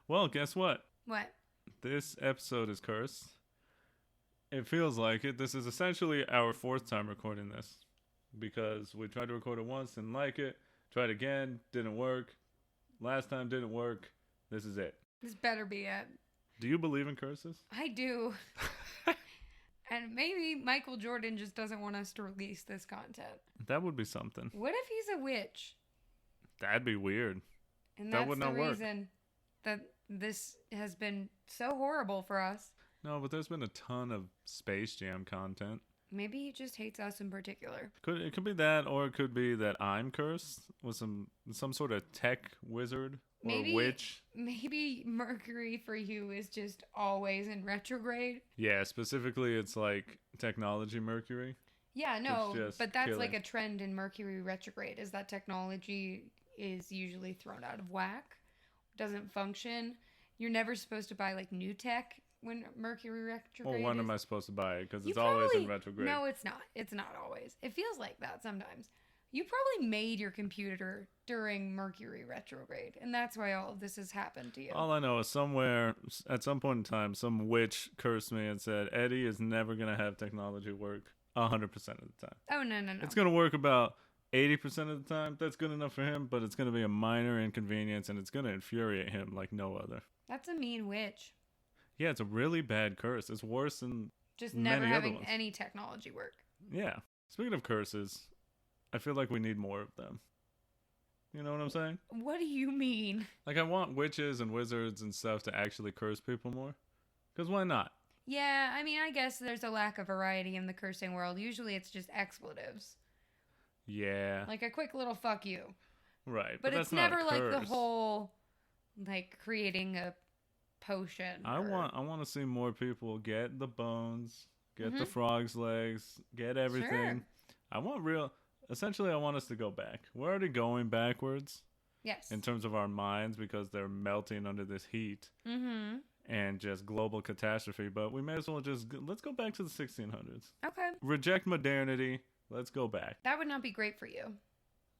Well, guess what? What? This episode is cursed. It feels like it. This is essentially our fourth time recording this because we tried to record it once, didn't like it. Tried again, didn't work. Last time didn't work. This is it. This better be it. Do you believe in curses? I do. And maybe Michael Jordan just doesn't want us to release this content. That would be something. What if he's a witch? That'd be weird. And That that's would the not work. reason that this has been so horrible for us. No, but there's been a ton of Space Jam content. Maybe he just hates us in particular. It could be that, or it could be that I'm cursed with some sort of tech wizard or witch. Maybe Mercury for you is just always in retrograde. Yeah, specifically it's like technology Mercury. Yeah, no, just but that's killing. like a trend in Mercury retrograde is that technology is usually thrown out of whack, doesn't function. You're never supposed to buy like new tech when Mercury retrograde. Well, when is. am I supposed to buy it? Because You it's always in probably- retrograde. No, it's not. It's not always. It feels like that sometimes. You probably made your computer during Mercury retrograde, and that's why all of this has happened to you. All I know is somewhere, at some point in time, some witch cursed me and said, Eddie is never going to have technology work 100% of the time. Oh, no. It's going to work about 80% of the time. That's good enough for him, but it's going to be a minor inconvenience, and it's going to infuriate him like no other. That's a mean witch. Yeah, it's a really bad curse. It's worse than Just many never other having ones. any technology work. Yeah. Speaking of curses, I feel like we need more of them. You know what I'm saying? What do you mean? Like, I want witches and wizards and stuff to actually curse people more. Because why not? Yeah, I mean, I guess there's a lack of variety in the cursing world. Usually it's just expletives. Yeah. Like a quick little fuck you. Right. But that's it's not a never like the curse. whole, like, creating a potion. I want to see more people get the bones, get the Mhm. frog's legs, get everything. Sure. I want real... Essentially, I want us to go back. We're already going backwards Yes. in terms of our minds because they're melting under this heat Mm-hmm. and just global catastrophe. But we may as well let's go back to the 1600s. Okay. Reject modernity. Let's go back. That would not be great for you.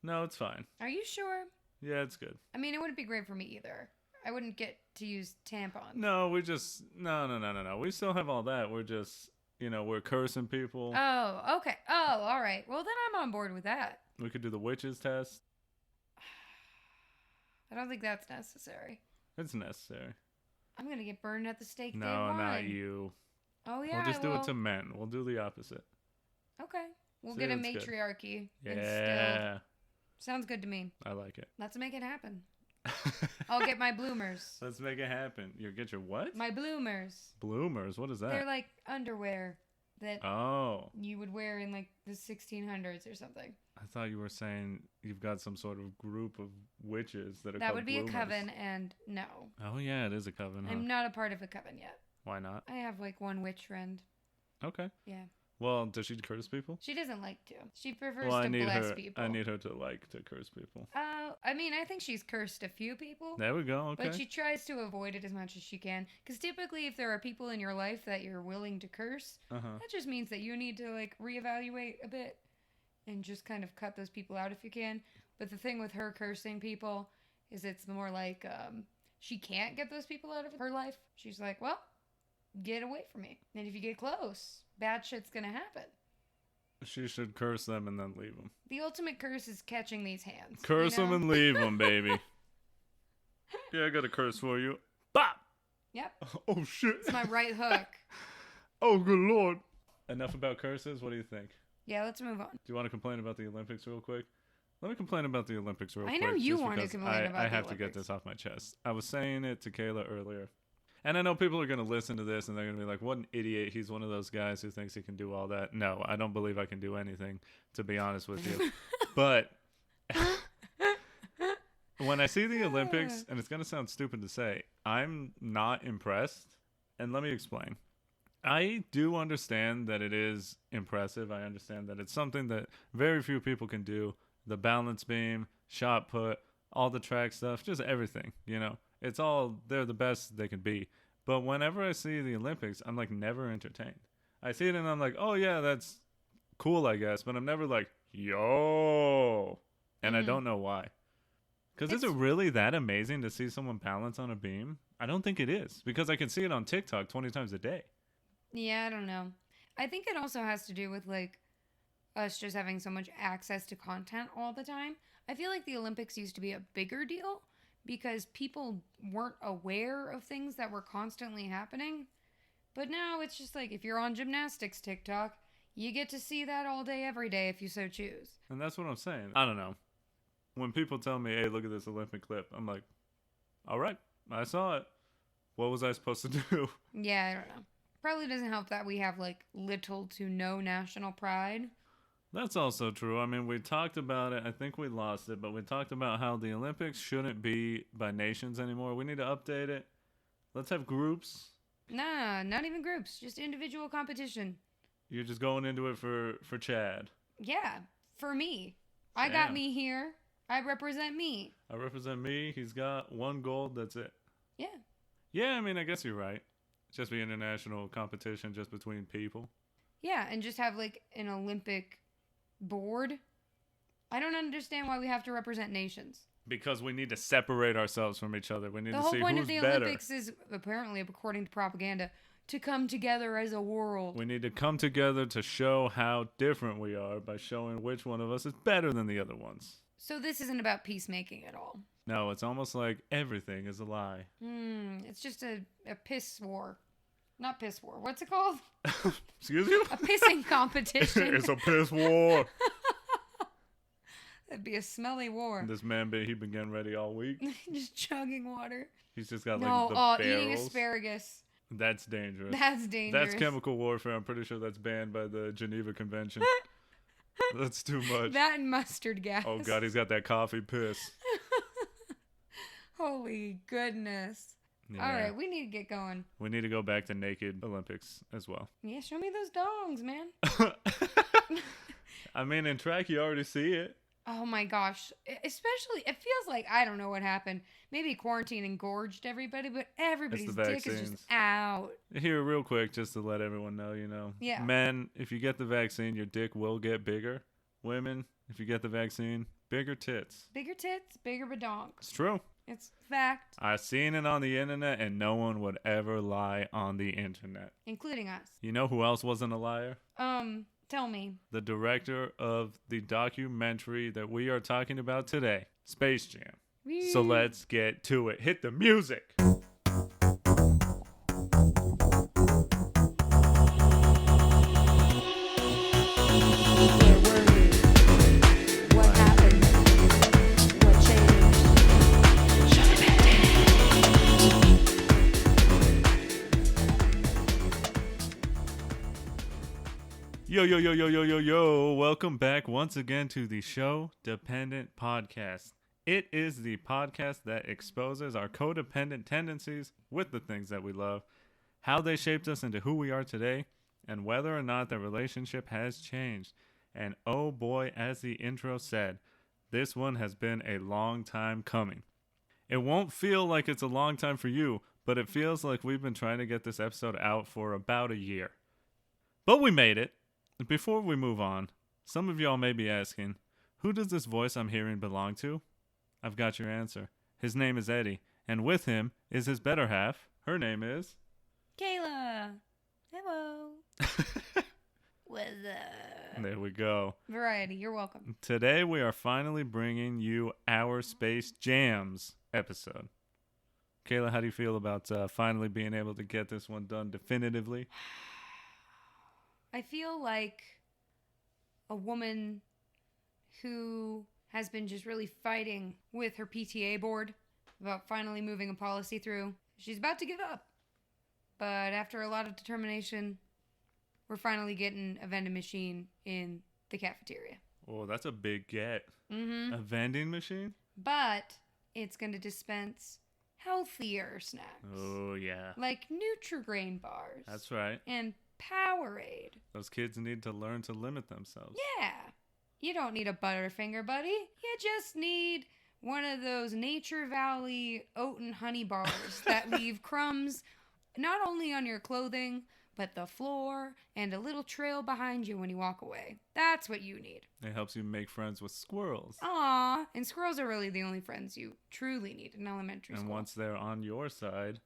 No, it's fine. Are you sure? Yeah, it's good. I mean, it wouldn't be great for me either. I wouldn't get to use tampons. No, we just... No. We still have all that. We're just... we're cursing people. Oh, okay. Oh, all right. Well, then I'm on board with that. We could do the witches test. I don't think that's necessary. It's necessary. I'm going to get burned at the stake day No, one. not you. Oh, yeah. We'll just do well, it to men. We'll do the opposite. Okay. We'll See, get a that's good. matriarchy instilled. Yeah. Sounds good to me. I like it. Let's make it happen. I'll get my bloomers. Let's make it happen. You get your what? My bloomers. Bloomers. What is that? They're like underwear that Oh. you would wear in like the 1600s or something. I thought you were saying you've got some sort of group of witches that are That called would be bloomers. a coven, and no. Oh, yeah, it is a coven, huh? I'm not a part of a coven yet. Why not? I have like one witch friend. Okay. Yeah. Well, does she curse people? She doesn't like to. She prefers Well, to I need bless her. people. I need her to like to curse people. I mean, I think she's cursed a few people. There we go. Okay. But she tries to avoid it as much as she can. Because typically, if there are people in your life that you're willing to curse, that just means that you need to, like, reevaluate a bit and just kind of cut those people out if you can. But the thing with her cursing people is it's more like she can't get those people out of her life. She's like, well, get away from me. And if you get close, bad shit's going to happen. She should curse them and then leave them. The ultimate curse is catching these hands. Curse you know? them and leave them, baby. Yeah, I got a curse for you. Bop! Yep. Oh, shit. It's my right hook. Oh, good lord. Enough about curses. What do you think? Yeah, let's move on. Do you want to complain about the Olympics real quick? Let me complain about the Olympics real I quick. know you just want to because complain about I the have to get Olympics. this off my chest. I was saying it to Kayla earlier. And I know people are going to listen to this and they're going to be like, what an idiot. He's one of those guys who thinks he can do all that. No, I don't believe I can do anything, to be honest with you. But when I see the Olympics, and it's going to sound stupid to say, I'm not impressed. And let me explain. I do understand that it is impressive. I understand that it's something that very few people can do. The balance beam, shot put, all the track stuff, just everything, It's all, they're the best they can be. But whenever I see the Olympics, I'm like never entertained. I see it and I'm like, oh yeah, that's cool, I guess. But I'm never like, yo. And I don't know why. Because is it really that amazing to see someone balance on a beam? I don't think it is because I can see it on TikTok 20 times a day. Yeah, I don't know. I think it also has to do with like us just having so much access to content all the time. I feel like the Olympics used to be a bigger deal because people weren't aware of things that were constantly happening. But now it's just like if you're on gymnastics TikTok, you get to see that all day, every day if you so choose. And that's what I'm saying. I don't know. When people tell me, hey, look at this Olympic clip, I'm like, all right, I saw it. What was I supposed to do? Yeah, I don't know. Probably doesn't help that we have like little to no national pride. That's also true. I mean, we talked about it. I think we lost it, but we talked about how the Olympics shouldn't be by nations anymore. We need to update it. Let's have groups. Nah, not even groups. Just individual competition. You're just going into it for Chad. Yeah, for me. I got me here. I represent me. I represent me. He's got one gold. That's it. Yeah. Yeah, I mean, I guess you're right. Just be international competition just between people. Yeah, and just have like an Olympic board. I don't understand why we have to represent nations. Because we need to separate ourselves from each other. We need to see who's better. The whole point of the Olympics is, apparently, according to propaganda, to come together as a world. We need to come together to show how different we are by showing which one of us is better than the other ones. So this isn't about peacemaking at all. No, it's almost like everything is a lie. It's just a piss war. Not piss war. What's it called? Excuse you? A pissing competition. It's a piss war. That'd be a smelly war. This man, he been getting ready all week. Just chugging water. He's just got like the barrels. Eating asparagus. That's dangerous. That's dangerous. That's chemical warfare. I'm pretty sure that's banned by the Geneva Convention. That's too much. That and mustard gas. Oh, God, he's got that coffee piss. Holy goodness. Yeah. All right, we need to get going. We need to go back to naked Olympics as well. Yeah, show me those dongs, man. I mean, in track, you already see it. Oh, my gosh. Especially, it feels like, I don't know what happened. Maybe quarantine engorged everybody, but everybody's dick is just out. Here, real quick, just to let everyone know, Yeah. Men, if you get the vaccine, your dick will get bigger. Women, if you get the vaccine, bigger tits. Bigger tits, bigger badonks. It's true. It's fact. I've seen it on the internet, and no one would ever lie on the internet. Including us. You know who else wasn't a liar? Tell me. The director of the documentary that we are talking about today, Space Jam. Whee! So let's get to it. Hit the music. Yo. Welcome back once again to the Sho-Dependent podcast. It is the podcast that exposes our codependent tendencies with the things that we love, how they shaped us into who we are today, and whether or not the relationship has changed. And oh boy, as the intro said, this one has been a long time coming. It won't feel like it's a long time for you, but it feels like we've been trying to get this episode out for about a year. But we made it. Before we move on, some of y'all may be asking, who does this voice I'm hearing belong to? I've got your answer. His name is Eddie, and with him is his better half. Her name is... Kayla. Hello. What's up? There we go. Variety, you're welcome. Today we are finally bringing you our Space Jamz episode. Kayla, how do you feel about finally being able to get this one done definitively? I feel like a woman who has been just really fighting with her PTA board about finally moving a policy through. She's about to give up. But after a lot of determination, we're finally getting a vending machine in the cafeteria. Oh, that's a big get. Mm-hmm. A vending machine? But it's going to dispense healthier snacks. Oh, yeah. Like Nutri-Grain bars. That's right. And Powerade. Those kids need to learn to limit themselves. Yeah. You don't need a Butterfinger, buddy. You just need one of those Nature Valley oat and honey bars that leave crumbs not only on your clothing, but the floor and a little trail behind you when you walk away. That's what you need. It helps you make friends with squirrels. Aw, and squirrels are really the only friends you truly need in elementary school. And once they're on your side,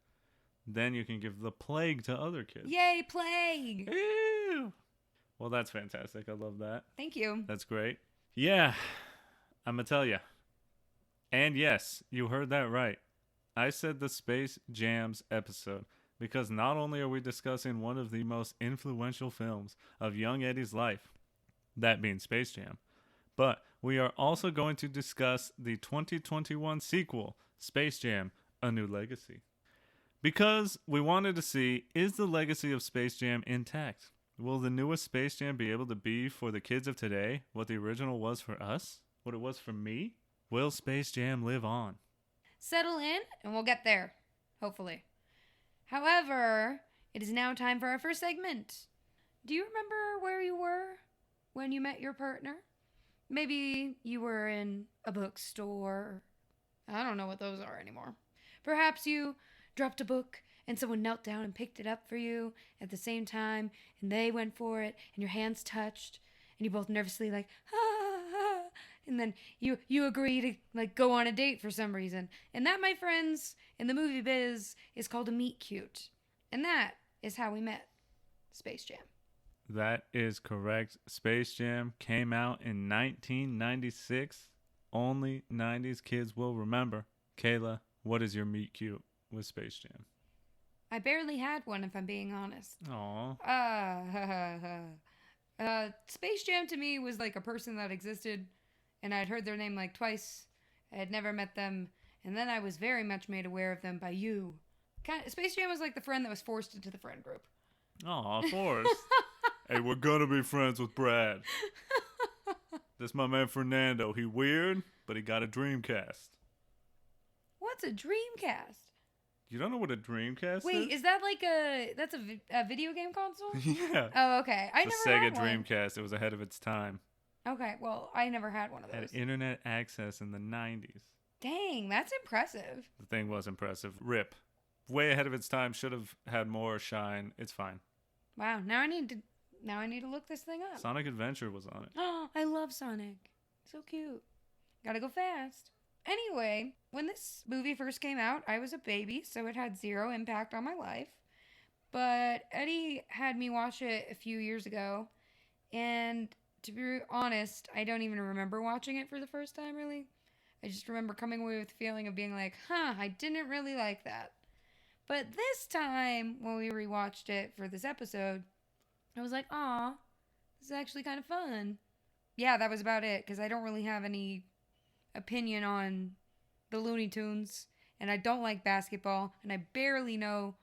then you can give the plague to other kids. Yay, plague! Ew. Well, that's fantastic. I love that. Thank you. That's great. Yeah, I'm going to tell you. And yes, you heard that right. I said the Space Jamz episode because not only are we discussing one of the most influential films of young Eddie's life, that being Space Jam, but we are also going to discuss the 2021 sequel, Space Jam: A New Legacy. Because we wanted to see, is the legacy of Space Jam intact? Will the newest Space Jam be able to be for the kids of today what the original was for us? What it was for me? Will Space Jam live on? Settle in, and we'll get there. Hopefully. However, it is now time for our first segment. Do you remember where you were when you met your partner? Maybe you were in a bookstore. I don't know what those are anymore. Perhaps you dropped a book and someone knelt down and picked it up for you at the same time, and they went for it, and your hands touched, and you both nervously like, ah, and then you agree to like go on a date for some reason. And that, my friends, in the movie biz, is called a meet cute. And that is how we met Space Jam. That is correct. Space Jam came out in 1996. Only 90s kids will remember. Kayla, what is your meet cute with Space Jam? I barely had one, if I'm being honest. Aww. Space Jam to me was like a person that existed, and I'd heard their name like twice. I had never met them, and then I was very much made aware of them by you. Space Jam was like the friend that was forced into the friend group. Aw, forced. Hey, we're gonna be friends with Brad. This my man Fernando. He weird, but he got a Dreamcast. What's a Dreamcast? You don't know what a Dreamcast is? Wait, is that like that's a video game console? Yeah. Oh, okay. I The never Sega had one. Dreamcast. It was ahead of its time. Okay, well, I never had one of those. Had internet access in the 90s. Dang, that's impressive. The thing was impressive. RIP. Way ahead of its time. Should have had more shine. It's fine. Wow, now I need to look this thing up. Sonic Adventure was on it. Oh, I love Sonic. So cute. Gotta go fast. Anyway, when this movie first came out, I was a baby, so it had zero impact on my life. But Eddie had me watch it a few years ago, and to be honest, I don't even remember watching it for the first time, really. I just remember coming away with the feeling of being like, I didn't really like that. But this time, when we rewatched it for this episode, I was like, aw, this is actually kind of fun. Yeah, that was about it, because I don't really have any opinion on the Looney Tunes, and I don't like basketball, and I barely know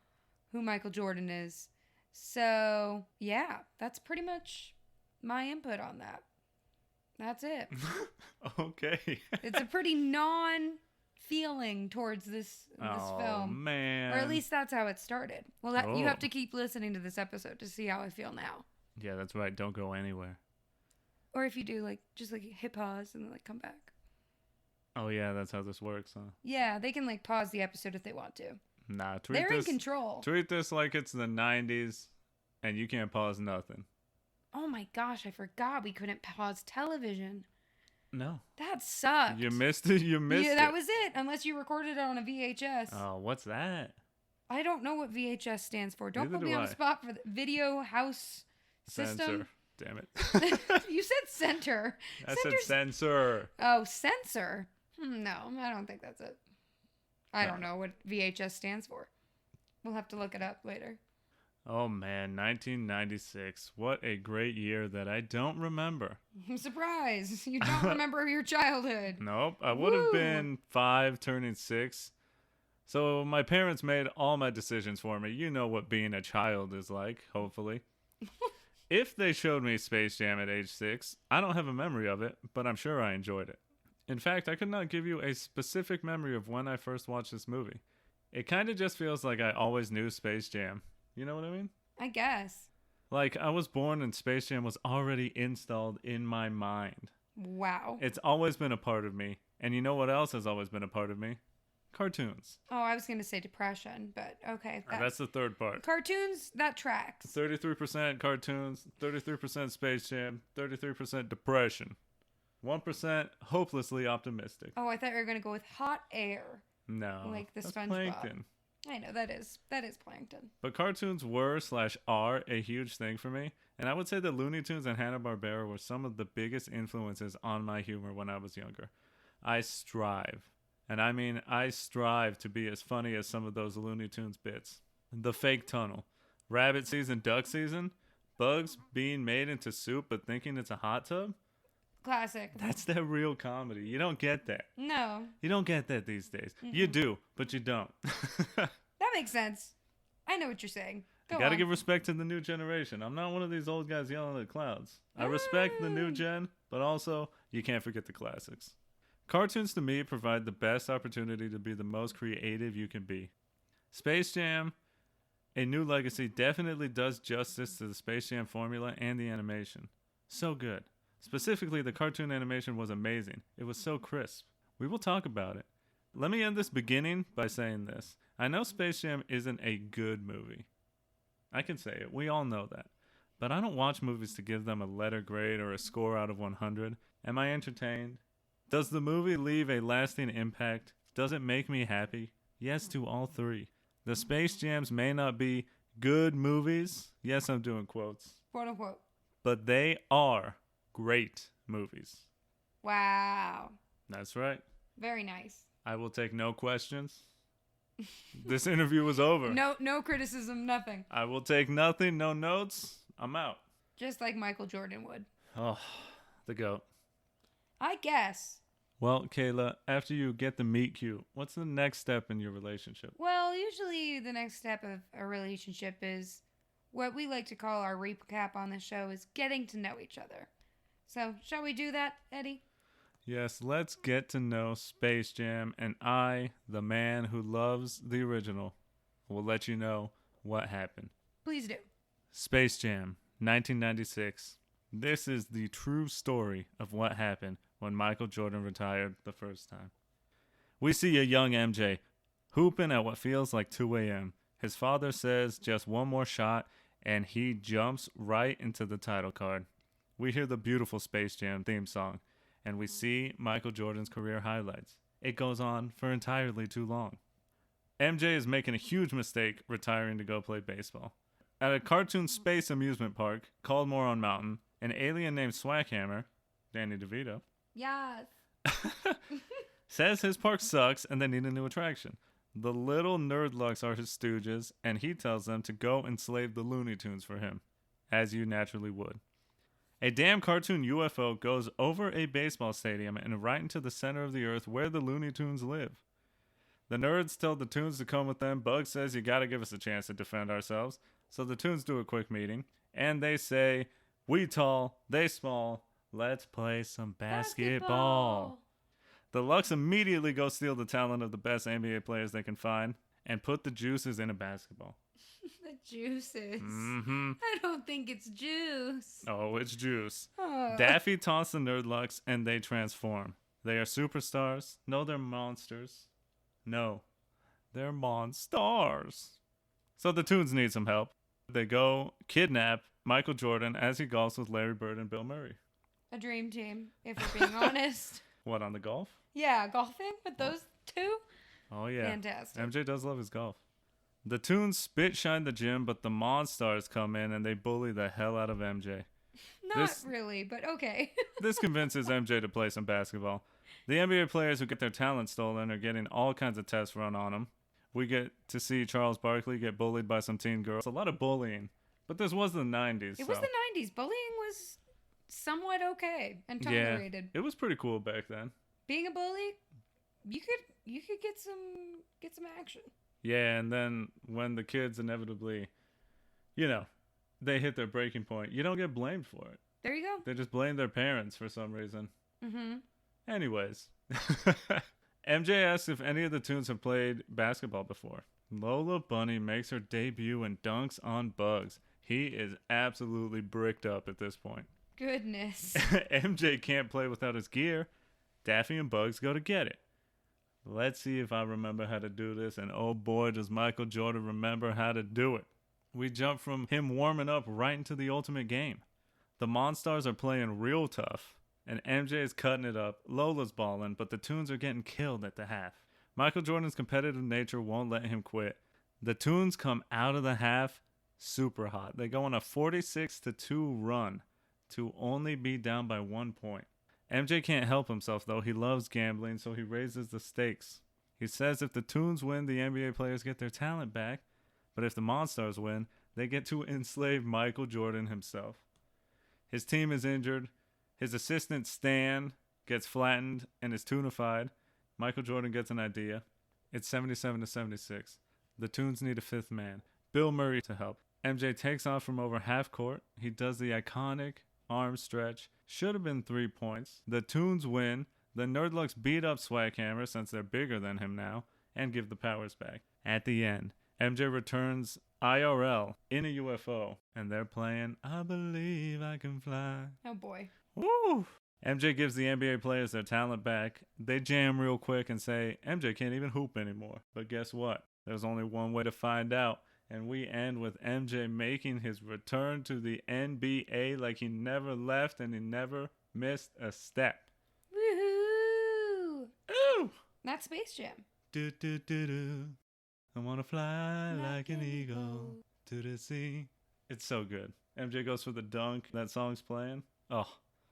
who Michael Jordan is. So, yeah, that's pretty much my input on that. That's it. Okay. It's a pretty non-feeling towards this film. Oh, man. Or at least that's how it started. Well, you have to keep listening to this episode to see how I feel now. Yeah, that's right. Don't go anywhere. Or if you do, just hit pause and then come back. Oh, yeah, that's how this works, huh? Yeah, they can pause the episode if they want to. Nah, They're in control. Treat this like it's the 90s and you can't pause nothing. Oh my gosh, I forgot we couldn't pause television. No. That sucked. You missed it? You missed it. Yeah, that was it. Unless you recorded it on a VHS. Oh, what's that? I don't know what VHS stands for. Don't Neither put me do on the I. spot for the video house system. Censor. Damn it. You said center. I said censor. Oh, censor. No, I don't think that's it. I don't know what VHS stands for. We'll have to look it up later. Oh, man. 1996. What a great year that I don't remember. I'm surprised. You don't remember your childhood. Nope. I would have been 5, turning 6. So my parents made all my decisions for me. You know what being a child is like, hopefully. If they showed me Space Jam at age 6, I don't have a memory of it, but I'm sure I enjoyed it. In fact, I could not give you a specific memory of when I first watched this movie. It kind of just feels like I always knew Space Jam. You know what I mean? I guess. Like, I was born and Space Jam was already installed in my mind. Wow. It's always been a part of me. And you know what else has always been a part of me? Cartoons. Oh, I was going to say depression, but okay. That's the third part. Cartoons, that tracks. 33% cartoons, 33% Space Jam, 33% depression, 1% hopelessly optimistic. Oh, I thought you were going to go with hot air. No. Like the that's SpongeBob. Plankton. I know, that is plankton. But cartoons were/are a huge thing for me, and I would say that Looney Tunes and Hanna-Barbera were some of the biggest influences on my humor when I was younger. I strive, and I mean I strive to be as funny as some of those Looney Tunes bits. The fake tunnel, rabbit season, duck season, bugs being made into soup but thinking it's a hot tub. Classic. That's that real comedy. You don't get that. No. You don't get that these days. Mm-mm. You do, but you don't. That makes sense. I know what you're saying. You gotta give respect to the new generation. I'm not one of these old guys yelling at clouds. I respect the new gen, but also, you can't forget the classics. Cartoons to me provide the best opportunity to be the most creative you can be. Space Jam, A New Legacy, definitely does justice to the Space Jam formula and the animation. So good. Specifically, the cartoon animation was amazing. It was so crisp. We will talk about it. Let me end this beginning by saying this. I know Space Jam isn't a good movie. I can say it. We all know that. But I don't watch movies to give them a letter grade or a score out of 100. Am I entertained? Does the movie leave a lasting impact? Does it make me happy? Yes to all three. The Space Jams may not be good movies. Yes, I'm doing quotes. Quote unquote. But they are great movies. Wow. That's right. Very nice. I will take no questions. This interview was over. No criticism, nothing. I will take nothing, no notes. I'm out. Just like Michael Jordan would. Oh, the GOAT. I guess. Well, Kayla, after you get the meet cute, what's the next step in your relationship? Well, usually the next step of a relationship is what we like to call our recap on the show is getting to know each other. So, shall we do that, Eddie? Yes, let's get to know Space Jam, and I, the man who loves the original, will let you know what happened. Please do. Space Jam, 1996. This is the true story of what happened when Michael Jordan retired the first time. We see a young MJ hooping at what feels like 2 a.m. His father says just one more shot, and he jumps right into the title card. We hear the beautiful Space Jam theme song, and we see Michael Jordan's career highlights. It goes on for entirely too long. MJ is making a huge mistake retiring to go play baseball. At a cartoon space amusement park called Moron Mountain, an alien named Swackhammer, Danny DeVito, yes, says his park sucks and they need a new attraction. The little nerdlucks are his stooges, and he tells them to go enslave the Looney Tunes for him, as you naturally would. A damn cartoon UFO goes over a baseball stadium and right into the center of the earth where the Looney Tunes live. The nerds tell the Tunes to come with them. Bugs says you gotta give us a chance to defend ourselves. So the Tunes do a quick meeting, and they say, we tall, they small, let's play some basketball. The Lux immediately go steal the talent of the best NBA players they can find and put the juices in a basketball. The juices. Mm-hmm. I don't think it's juice. Oh, it's juice. Oh. Daffy taunts the Nerdlucks and they transform. They are superstars. No, they're monsters. No, they're monstars. So the Tunes need some help. They go kidnap Michael Jordan as he golfs with Larry Bird and Bill Murray. A dream team, if we're being honest. What, on the golf? Yeah, golfing with those two? Oh, yeah. Fantastic. MJ does love his golf. The Tunes spit shine the gym, but the Monstars come in and they bully the hell out of MJ. Not really, but okay. This convinces MJ to play some basketball. The NBA players who get their talent stolen are getting all kinds of tests run on them. We get to see Charles Barkley get bullied by some teen girls. A lot of bullying. But this was the 90s. It was the 90s. Bullying was somewhat okay and tolerated. Yeah, it was pretty cool back then. Being a bully, you could get some action. Yeah, and then when the kids inevitably, they hit their breaking point, you don't get blamed for it. There you go. They just blame their parents for some reason. Mm-hmm. Anyways. MJ asks if any of the Tunes have played basketball before. Lola Bunny makes her debut and dunks on Bugs. He is absolutely bricked up at this point. Goodness. MJ can't play without his gear. Daffy and Bugs go to get it. Let's see if I remember how to do this, and oh boy, does Michael Jordan remember how to do it. We jump from him warming up right into the ultimate game. The Monstars are playing real tough, and MJ is cutting it up. Lola's balling, but the Tunes are getting killed at the half. Michael Jordan's competitive nature won't let him quit. The Tunes come out of the half super hot. They go on a 46-2 run to only be down by 1 point. MJ can't help himself though. He loves gambling, so he raises the stakes. He says if the Tunes win, the NBA players get their talent back, but if the Monstars win, they get to enslave Michael Jordan himself. His team is injured. His assistant Stan gets flattened and is tunified. Michael Jordan gets an idea. It's 77-76. The Tunes need a fifth man. Bill Murray to help. MJ takes off from over half court. He does the iconic arm stretch. Should have been 3 points. The Tunes win. The Nerdlucks beat up Swaghammer since they're bigger than him now and give the powers back. At the end, MJ returns IRL in a UFO and they're playing I Believe I Can Fly. Oh boy. Woo! MJ gives the NBA players their talent back. They jam real quick and say, MJ can't even hoop anymore. But guess what? There's only one way to find out. And we end with MJ making his return to the NBA like he never left and he never missed a step. Woohoo! Ooh! That's Space Jam. Do, do, do, do. I want to fly like an eagle to the sea. It's so good. MJ goes for the dunk. That song's playing. Oh.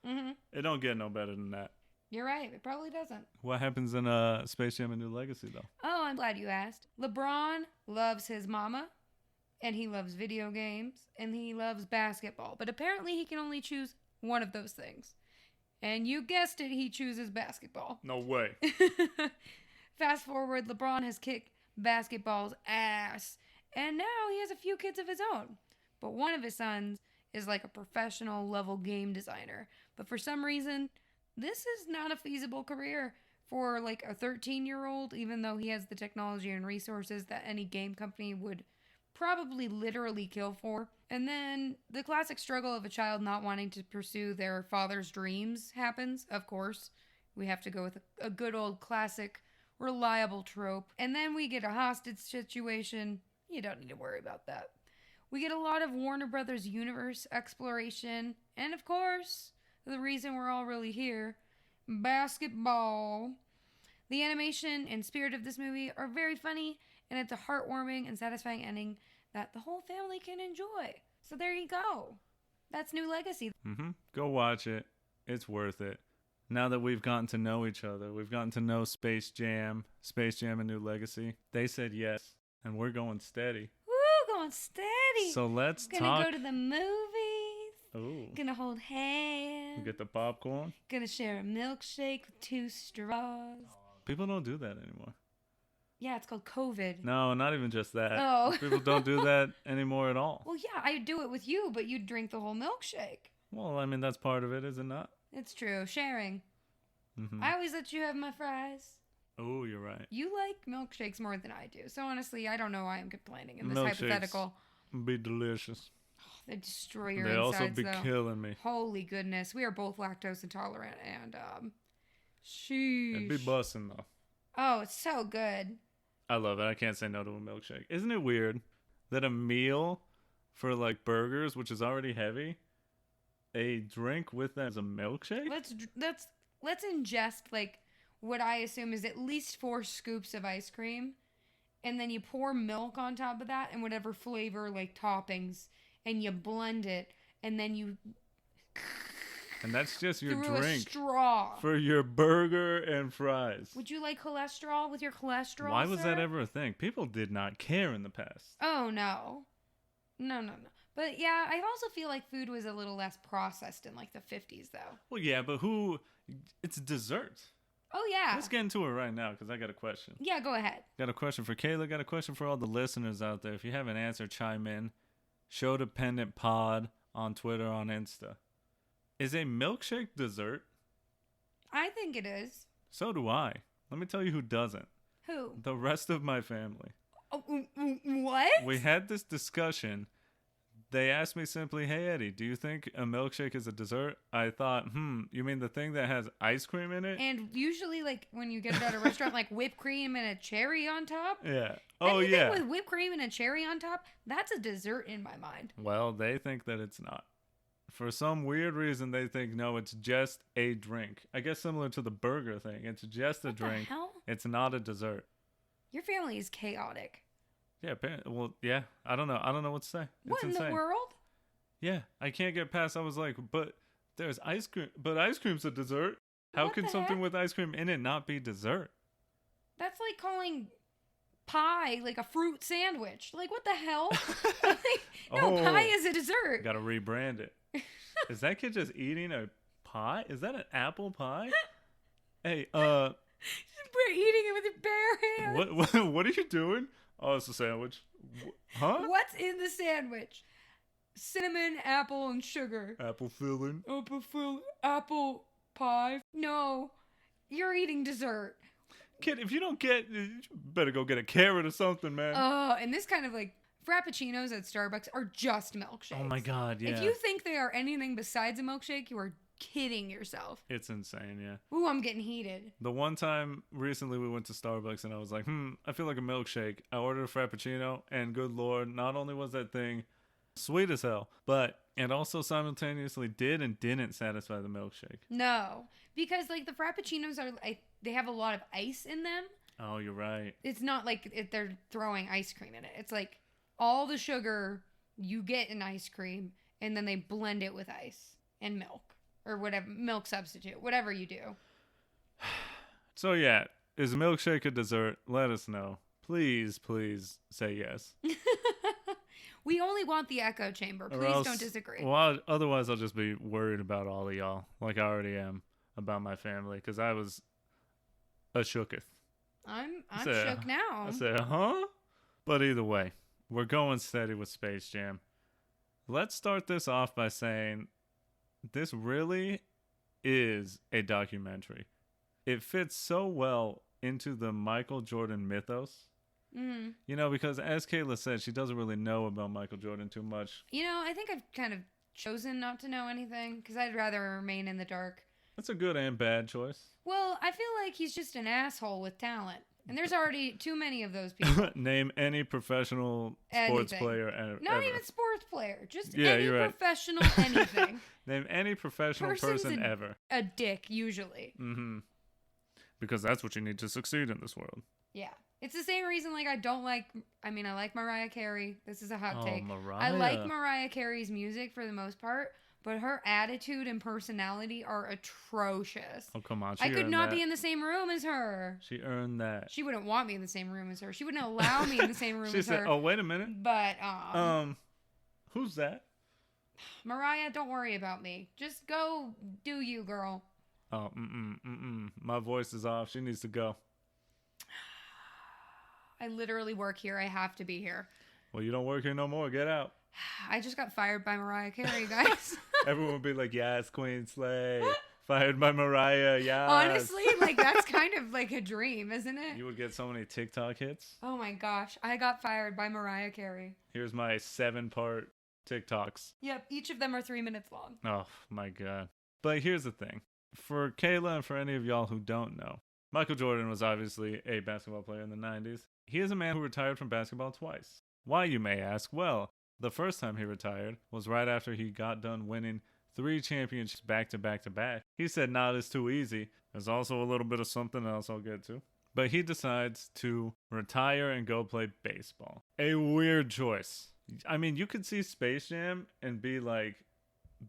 Mm-hmm. It don't get no better than that. You're right. It probably doesn't. What happens in Space Jam: A New Legacy, though? Oh, I'm glad you asked. LeBron loves his mama, and he loves video games, and he loves basketball. But apparently he can only choose one of those things. And you guessed it, he chooses basketball. No way. Fast forward, LeBron has kicked basketball's ass, and now he has a few kids of his own. But one of his sons is like a professional level game designer. But for some reason, this is not a feasible career for like a 13-year-old, even though he has the technology and resources that any game company would probably literally kill for. And then the classic struggle of a child not wanting to pursue their father's dreams happens, of course. We have to go with a good old classic reliable trope. And then we get a hostage situation. You don't need to worry about that. We get a lot of Warner Brothers universe exploration. And of course, the reason we're all really here, basketball. The animation and spirit of this movie are very funny, and it's a heartwarming and satisfying ending that the whole family can enjoy. So there you go. That's New Legacy. Go watch it. It's worth it. Now that we've gotten to know each other, we've gotten to know Space Jam, A New Legacy. They said yes, and we're going steady. Woo, going steady. So let's Gonna go to the movies. Ooh. Gonna hold hands. We get the popcorn. Gonna share a milkshake with 2 straws. People don't do that anymore. Yeah, it's called COVID. No, not even just that. Oh. People don't do that anymore at all. Well, yeah, I do it with you, but you drink the whole milkshake. Well, I mean, that's part of it, is it not? It's true. Sharing. Mm-hmm. I always let you have my fries. Oh, you're right. You like milkshakes more than I do. So honestly, I don't know why I'm complaining in this Milkshakes hypothetical. Be delicious. They destroy your They insides, also be though. killing me. Holy goodness. We are both lactose intolerant and, sheesh. It'd be busting, though. Oh, it's so good. I love it. I can't say no to a milkshake. Isn't it weird that a meal for, like, burgers, which is already heavy, a drink with that is a milkshake? Let's ingest, like, what I assume is at least 4 scoops of ice cream, and then you pour milk on top of that and whatever flavor, like, toppings, and you blend it, and then you... And that's just your through drink a straw. for your burger and fries. Would you like cholesterol with your cholesterol, Why was sir? that ever a thing? People did not care in the past. Oh, no. No. But yeah, I also feel like food was a little less processed in like the 50s, though. Well, yeah, but it's dessert. Oh, yeah. Let's get into it right now because I got a question. Yeah, go ahead. Got a question for Kayla. Got a question for all the listeners out there. If you have an answer, chime in. Sho-Dependent Pod on Twitter, on Insta. Is a milkshake dessert? I think it is. So do I. Let me tell you who doesn't. Who? The rest of my family. Oh, what? We had this discussion. They asked me simply, hey, Eddie, do you think a milkshake is a dessert? I thought, you mean the thing that has ice cream in it? And usually, like, when you get it at a restaurant, like whipped cream and a cherry on top? Yeah. Oh, Anything yeah. with whipped cream and a cherry on top, that's a dessert in my mind. Well, they think that it's not. For some weird reason, they think, no, it's just a drink. I guess similar to the burger thing. It's just a drink. What the hell? It's not a dessert. Your family is chaotic. Yeah, apparently. Well, yeah. I don't know. I don't know what to say. It's What in insane. the world? Yeah, I can't get past. I was like, but there's ice cream. But ice cream's a dessert. How What can the something heck? with ice cream in it not be dessert? That's like calling pie like a fruit sandwich. Like, what the hell? Like, no, Oh. pie is a dessert. Gotta rebrand it. Is that kid just eating a pie? Is that an apple pie? Hey, We're eating it with your bare hands. what are you doing? Oh, it's a sandwich. Huh? What's in the sandwich? Cinnamon, apple, and sugar. Apple filling. Apple pie. No, you're eating dessert. Kid, if you don't get, you better go get a carrot or something, man. And this kind of like frappuccinos at Starbucks are just milkshakes. Oh my god, yeah. If you think they are anything besides a milkshake, you are kidding yourself. It's insane, yeah. Ooh, I'm getting heated. The one time recently we went to Starbucks and I was like, I feel like a milkshake. I ordered a frappuccino and good lord, not only was that thing sweet as hell, but it also simultaneously did and didn't satisfy the milkshake. No, because like the frappuccinos are, they have a lot of ice in them. Oh, you're right. It's not like they're throwing ice cream in it. It's like all the sugar you get in ice cream, and then they blend it with ice and milk or whatever, milk substitute, whatever you do. So yeah, is a milkshake a dessert? Let us know. Please, please say yes. We only want the echo chamber. Please don't disagree. Well, otherwise I'll just be worried about all of y'all, like I already am about my family, because I was a shooketh. I'm shook now. I said, huh? But either way, we're going steady with Space Jam. Let's start this off by saying this really is a documentary. It fits so well into the Michael Jordan mythos. Mm-hmm. You know, because as Kayla said, she doesn't really know about Michael Jordan too much. You know, I think I've kind of chosen not to know anything because I'd rather remain in the dark. That's a good and bad choice. Well, I feel like he's just an asshole with talent. And there's already too many of those people. Name any professional sports player ever. Not even sports player. Just yeah, any you're right. professional anything. Name any professional person ever. A dick, usually. Mm-hmm. Because that's what you need to succeed in this world. Yeah. It's the same reason, like, I like Mariah Carey. This is a hot take. Mariah. I like Mariah Carey's music for the most part, but her attitude and personality are atrocious. Oh, come on. I could not be in the same room as her. She earned that. She wouldn't want me in the same room as her. She wouldn't allow me in the same room as her. She said, oh, wait a minute. But, who's that? Mariah, don't worry about me. Just go do you, girl. Oh, my voice is off. She needs to go. I literally work here. I have to be here. Well, you don't work here no more. Get out. I just got fired by Mariah Carey, guys. Everyone would be like, yes, Queen Slay. Fired by Mariah, yes. Honestly, like, that's kind of like a dream, isn't it? You would get so many TikTok hits. Oh my gosh. I got fired by Mariah Carey. Here's my 7-part TikToks. Yep, each of them are 3 minutes long. Oh, my God. But here's the thing. For Kayla and for any of y'all who don't know, Michael Jordan was obviously a basketball player in the 90s. He is a man who retired from basketball twice. Why, you may ask? Well, the first time he retired was right after he got done winning 3 championships back to back to back. He said, nah, it's too easy. There's also a little bit of something else I'll get to. But he decides to retire and go play baseball. A weird choice. I mean, you could see Space Jam and be like,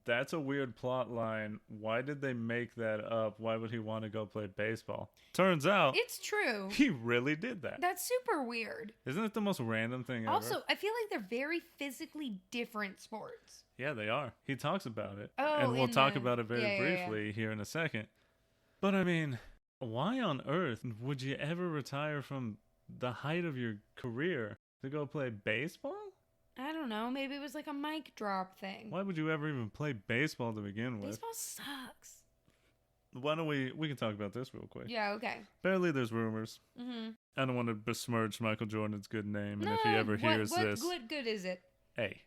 that's a weird plot line. Why did they make that up? Why would he want to go play baseball? Turns out it's true. He really did that. That's super weird. Isn't it the most random thing ever? Also, I feel like they're very physically different sports. Yeah, they are. He talks about it. Oh, and we'll talk about it very briefly here in a second. But I mean, why on earth would you ever retire from the height of your career to go play baseball? I don't know. Maybe it was like a mic drop thing. Why would you ever even play baseball to begin with? Baseball sucks. Why don't we can talk about this real quick. Yeah, okay. Apparently there's rumors. Mm-hmm. I don't want to besmirch Michael Jordan's good name. And if he ever hears this... What good is it? Hey.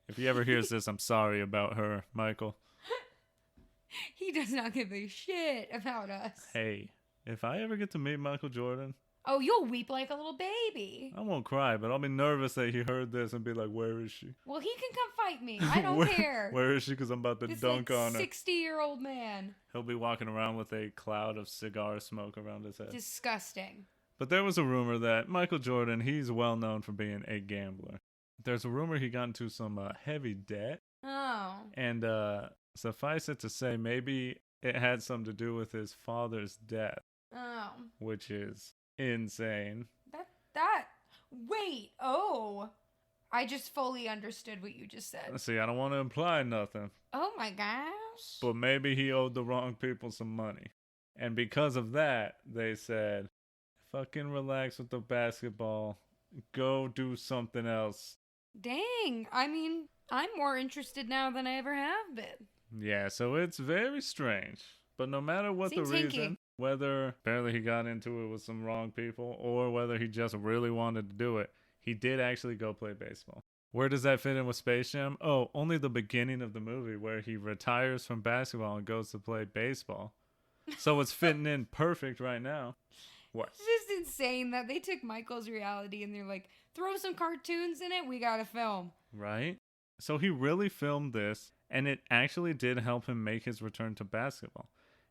If he ever hears this, I'm sorry about her, Michael. He does not give a shit about us. Hey, if I ever get to meet Michael Jordan... Oh, you'll weep like a little baby. I won't cry, but I'll be nervous that he heard this and be like, where is she? Well, he can come fight me. I don't care. Where is she? Because I'm about to dunk on her. 60-year-old man. He'll be walking around with a cloud of cigar smoke around his head. Disgusting. But there was a rumor that Michael Jordan, he's well known for being a gambler. There's a rumor he got into some heavy debt. Oh. And suffice it to say, maybe it had something to do with his father's death. Oh. Which is insane. Wait. Oh. I just fully understood what you just said. See, I don't want to imply nothing. Oh my gosh. But maybe he owed the wrong people some money. And because of that, they said, fucking relax with the basketball. Go do something else. Dang. I mean, I'm more interested now than I ever have been. Yeah, so it's very strange. But no matter what Seems the reason, hinky. whether apparently he got into it with some wrong people or whether he just really wanted to do it, he did actually go play baseball. Where does that fit in with Space Jam? Oh, only the beginning of the movie where he retires from basketball and goes to play baseball. So it's fitting in perfect right now. What? It's just insane that they took Michael's reality and they're like, throw some cartoons in it, we got a film. Right? So he really filmed this, and it actually did help him make his return to basketball.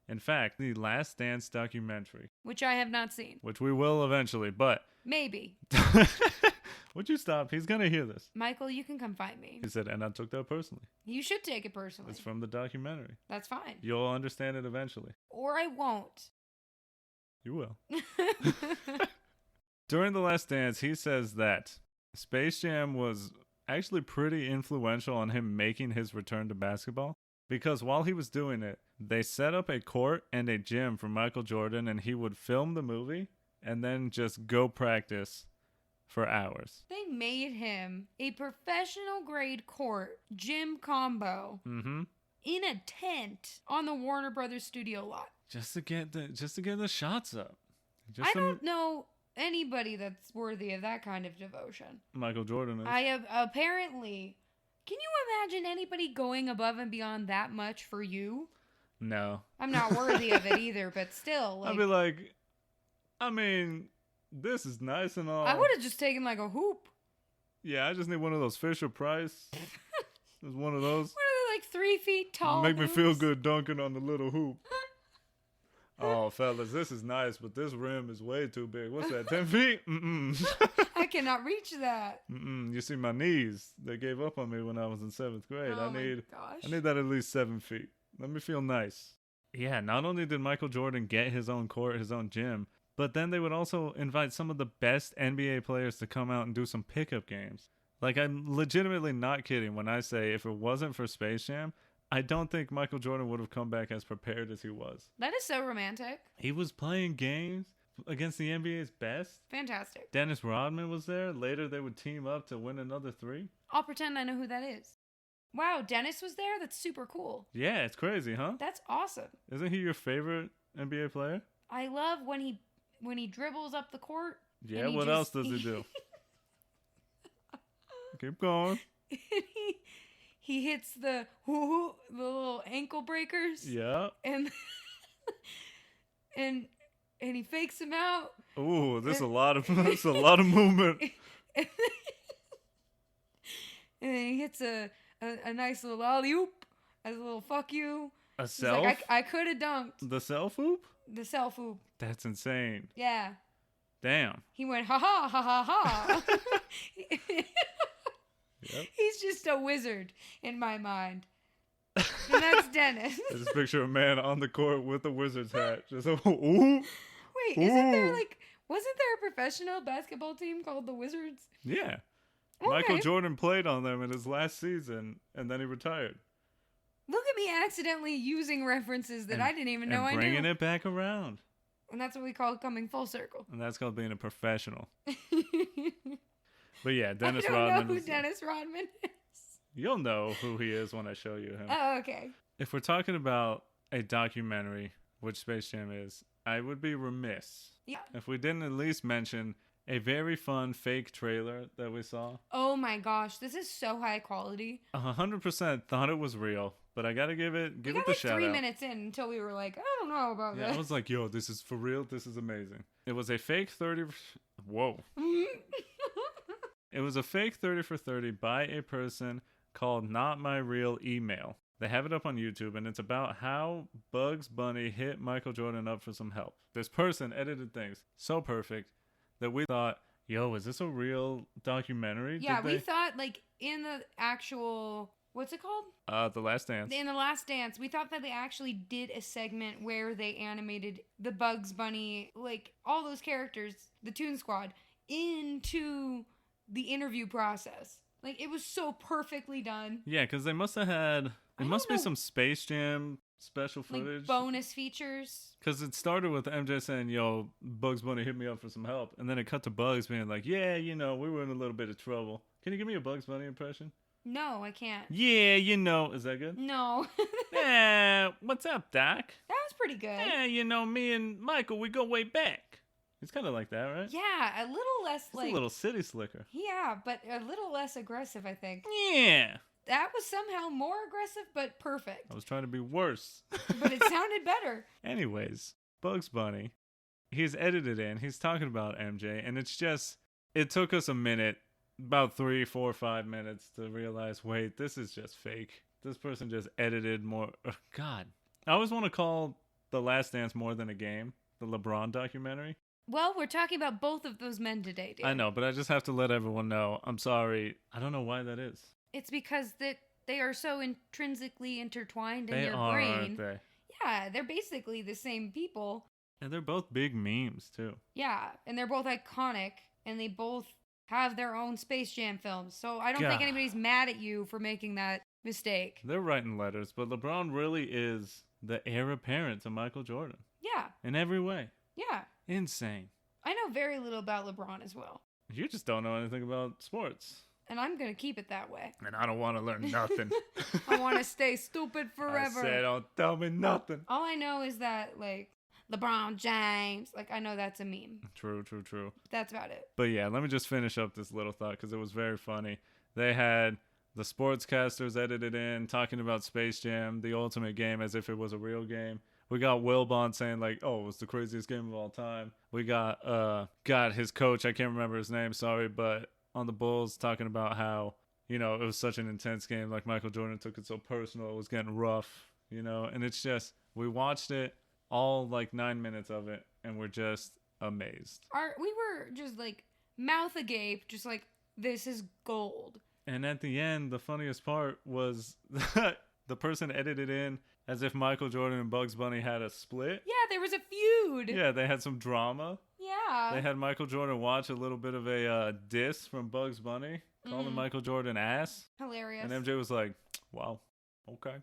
In fact, the Last Dance documentary, Which I have not seen. which we will eventually, but... Maybe. Would you stop? He's going to hear this. Michael, you can come find me. He said, and I took that personally. You should take it personally. It's from the documentary. That's fine. You'll understand it eventually. Or I won't. You will. During The Last Dance, he says that Space Jam was actually pretty influential on him making his return to basketball. Because while he was doing it, they set up a court and a gym for Michael Jordan, and he would film the movie and then just go practice for hours. They made him a professional grade court gym combo Mm-hmm. in a tent on the Warner Brothers studio lot. Just to get the shots up. I don't know anybody that's worthy of that kind of devotion. Michael Jordan is. I have apparently. Can you imagine anybody going above and beyond that much for you? No. I'm not worthy of it either, but still. Like, I'd be like, I mean, this is nice and all. I would have just taken like a hoop. Yeah, I just need one of those Fisher Price. There's one of those. What are they, like 3 feet tall? Make me feel hoops? good dunking on the little hoop. Oh, fellas, this is nice, but this rim is way too big. What's that, 10 feet? Mm-mm. I cannot reach that. Mm-mm. You see, my knees, they gave up on me when I was in 7th grade. Oh I need gosh. that at least 7 feet. Let me feel nice. Yeah, not only did Michael Jordan get his own court, his own gym, but then they would also invite some of the best NBA players to come out and do some pickup games. Like, I'm legitimately not kidding when I say if it wasn't for Space Jam, I don't think Michael Jordan would have come back as prepared as he was. That is so romantic. He was playing games against the NBA's best. Fantastic. Dennis Rodman was there. Later, they would team up to win another 3. I'll pretend I know who that is. Wow, Dennis was there? That's super cool. Yeah, it's crazy, huh? That's awesome. Isn't he your favorite NBA player? I love when he dribbles up the court. Yeah, what else does he do? Keep going. He hits the little ankle breakers. Yeah. And and he fakes him out. Ooh, that's a lot of movement. And then he hits a nice little alley-oop as a little fuck you. A He's self? like, I could have dunked. The self hoop? The self hoop. That's insane. Yeah. Damn. He went, ha ha ha ha ha. Yep. He's just a wizard in my mind. And that's Dennis. I just picture a man on the court with a wizard's hat. Just ooh. Wait, isn't there wasn't there a professional basketball team called the Wizards? Yeah. Okay. Michael Jordan played on them in his last season, and then he retired. Look at me accidentally using references that I didn't even know I knew. Bringing it back around. And that's what we call coming full circle. And that's called being a professional. But yeah, Dennis I don't Rodman. know who Dennis Rodman is. You'll know who he is when I show you him. Oh, okay. If we're talking about a documentary, which Space Jam is, I would be remiss if we didn't at least mention a very fun fake trailer that we saw. Oh my gosh, this is so high quality. 100% thought it was real, but I gotta give it the like shout 3 out. minutes in until we were like, I don't know about Yeah, this. I was like, yo, this is for real. This is amazing. It was a fake 30. Whoa. It was a fake 30 for 30 by a person called Not My Real Email. They have it up on YouTube, and it's about how Bugs Bunny hit Michael Jordan up for some help. This person edited things so perfect. that we thought, yo, is this a real documentary? Yeah, we thought, like, in the actual, what's it called? The Last Dance. In The Last Dance, we thought that they actually did a segment where they animated the Bugs Bunny, like, all those characters, the Toon Squad, into the interview process. Like, it was so perfectly done. Yeah, because they must have had, it must be some Space Jam special footage. Like, bonus features. Because it started with MJ saying, yo, Bugs Bunny hit me up for some help. And then it cut to Bugs being like, yeah, you know, we were in a little bit of trouble. Can you give me a Bugs Bunny impression? No, I can't. Yeah, you know. Is that good? No. Yeah, what's up, Doc? That was pretty good. Yeah, you know, me and Michael, we go way back. It's kind of like that, right? Yeah, a little less It's a little city slicker. Yeah, but a little less aggressive, I think. Yeah. That was somehow more aggressive, but perfect. I was trying to be worse. But it sounded better. Anyways, Bugs Bunny, he's edited in, he's talking about MJ, and it's just, it took us a minute, about 3, 4, 5 minutes to realize, wait, this is just fake. This person just edited more. Oh, God. I always want to call The Last Dance more than a game, the LeBron documentary. Well, we're talking about both of those men today, Dan. I know, but I just have to let everyone know. I'm sorry. I don't know why that is. It's because they are so intrinsically intertwined in your are, brain. aren't they? Yeah, they're basically the same people. And they're both big memes, too. Yeah, and they're both iconic, and they both have their own Space Jam films. So I don't think anybody's mad at you for making that mistake. They're writing letters, but LeBron really is the heir apparent to Michael Jordan. Yeah. In every way. Yeah. Insane. I know very little about LeBron as well. You just don't know anything about sports. And I'm going to keep it that way. And I don't want to learn nothing. I want to stay stupid forever. I said, don't tell me nothing. All I know is that, like, LeBron James, like, I know that's a meme. True. That's about it. But yeah, let me just finish up this little thought because it was very funny. They had the sportscasters edited in talking about Space Jam, the ultimate game, as if it was a real game. We got Wilbon saying, like, oh, it was the craziest game of all time. We got his coach, I can't remember his name, sorry, but on the Bulls talking about how, you know, it was such an intense game. Like, Michael Jordan took it so personal. It was getting rough, you know. And it's just, we watched it, all, like, 9 minutes of it, and we're just amazed. We were just, like, mouth agape, just like, this is gold. And at the end, the funniest part was that the person edited in as if Michael Jordan and Bugs Bunny had a split. Yeah, there was a feud. Yeah, they had some drama. Yeah. They had Michael Jordan watch a little bit of a diss from Bugs Bunny, calling Michael Jordan ass. Hilarious. And MJ was like, wow, okay.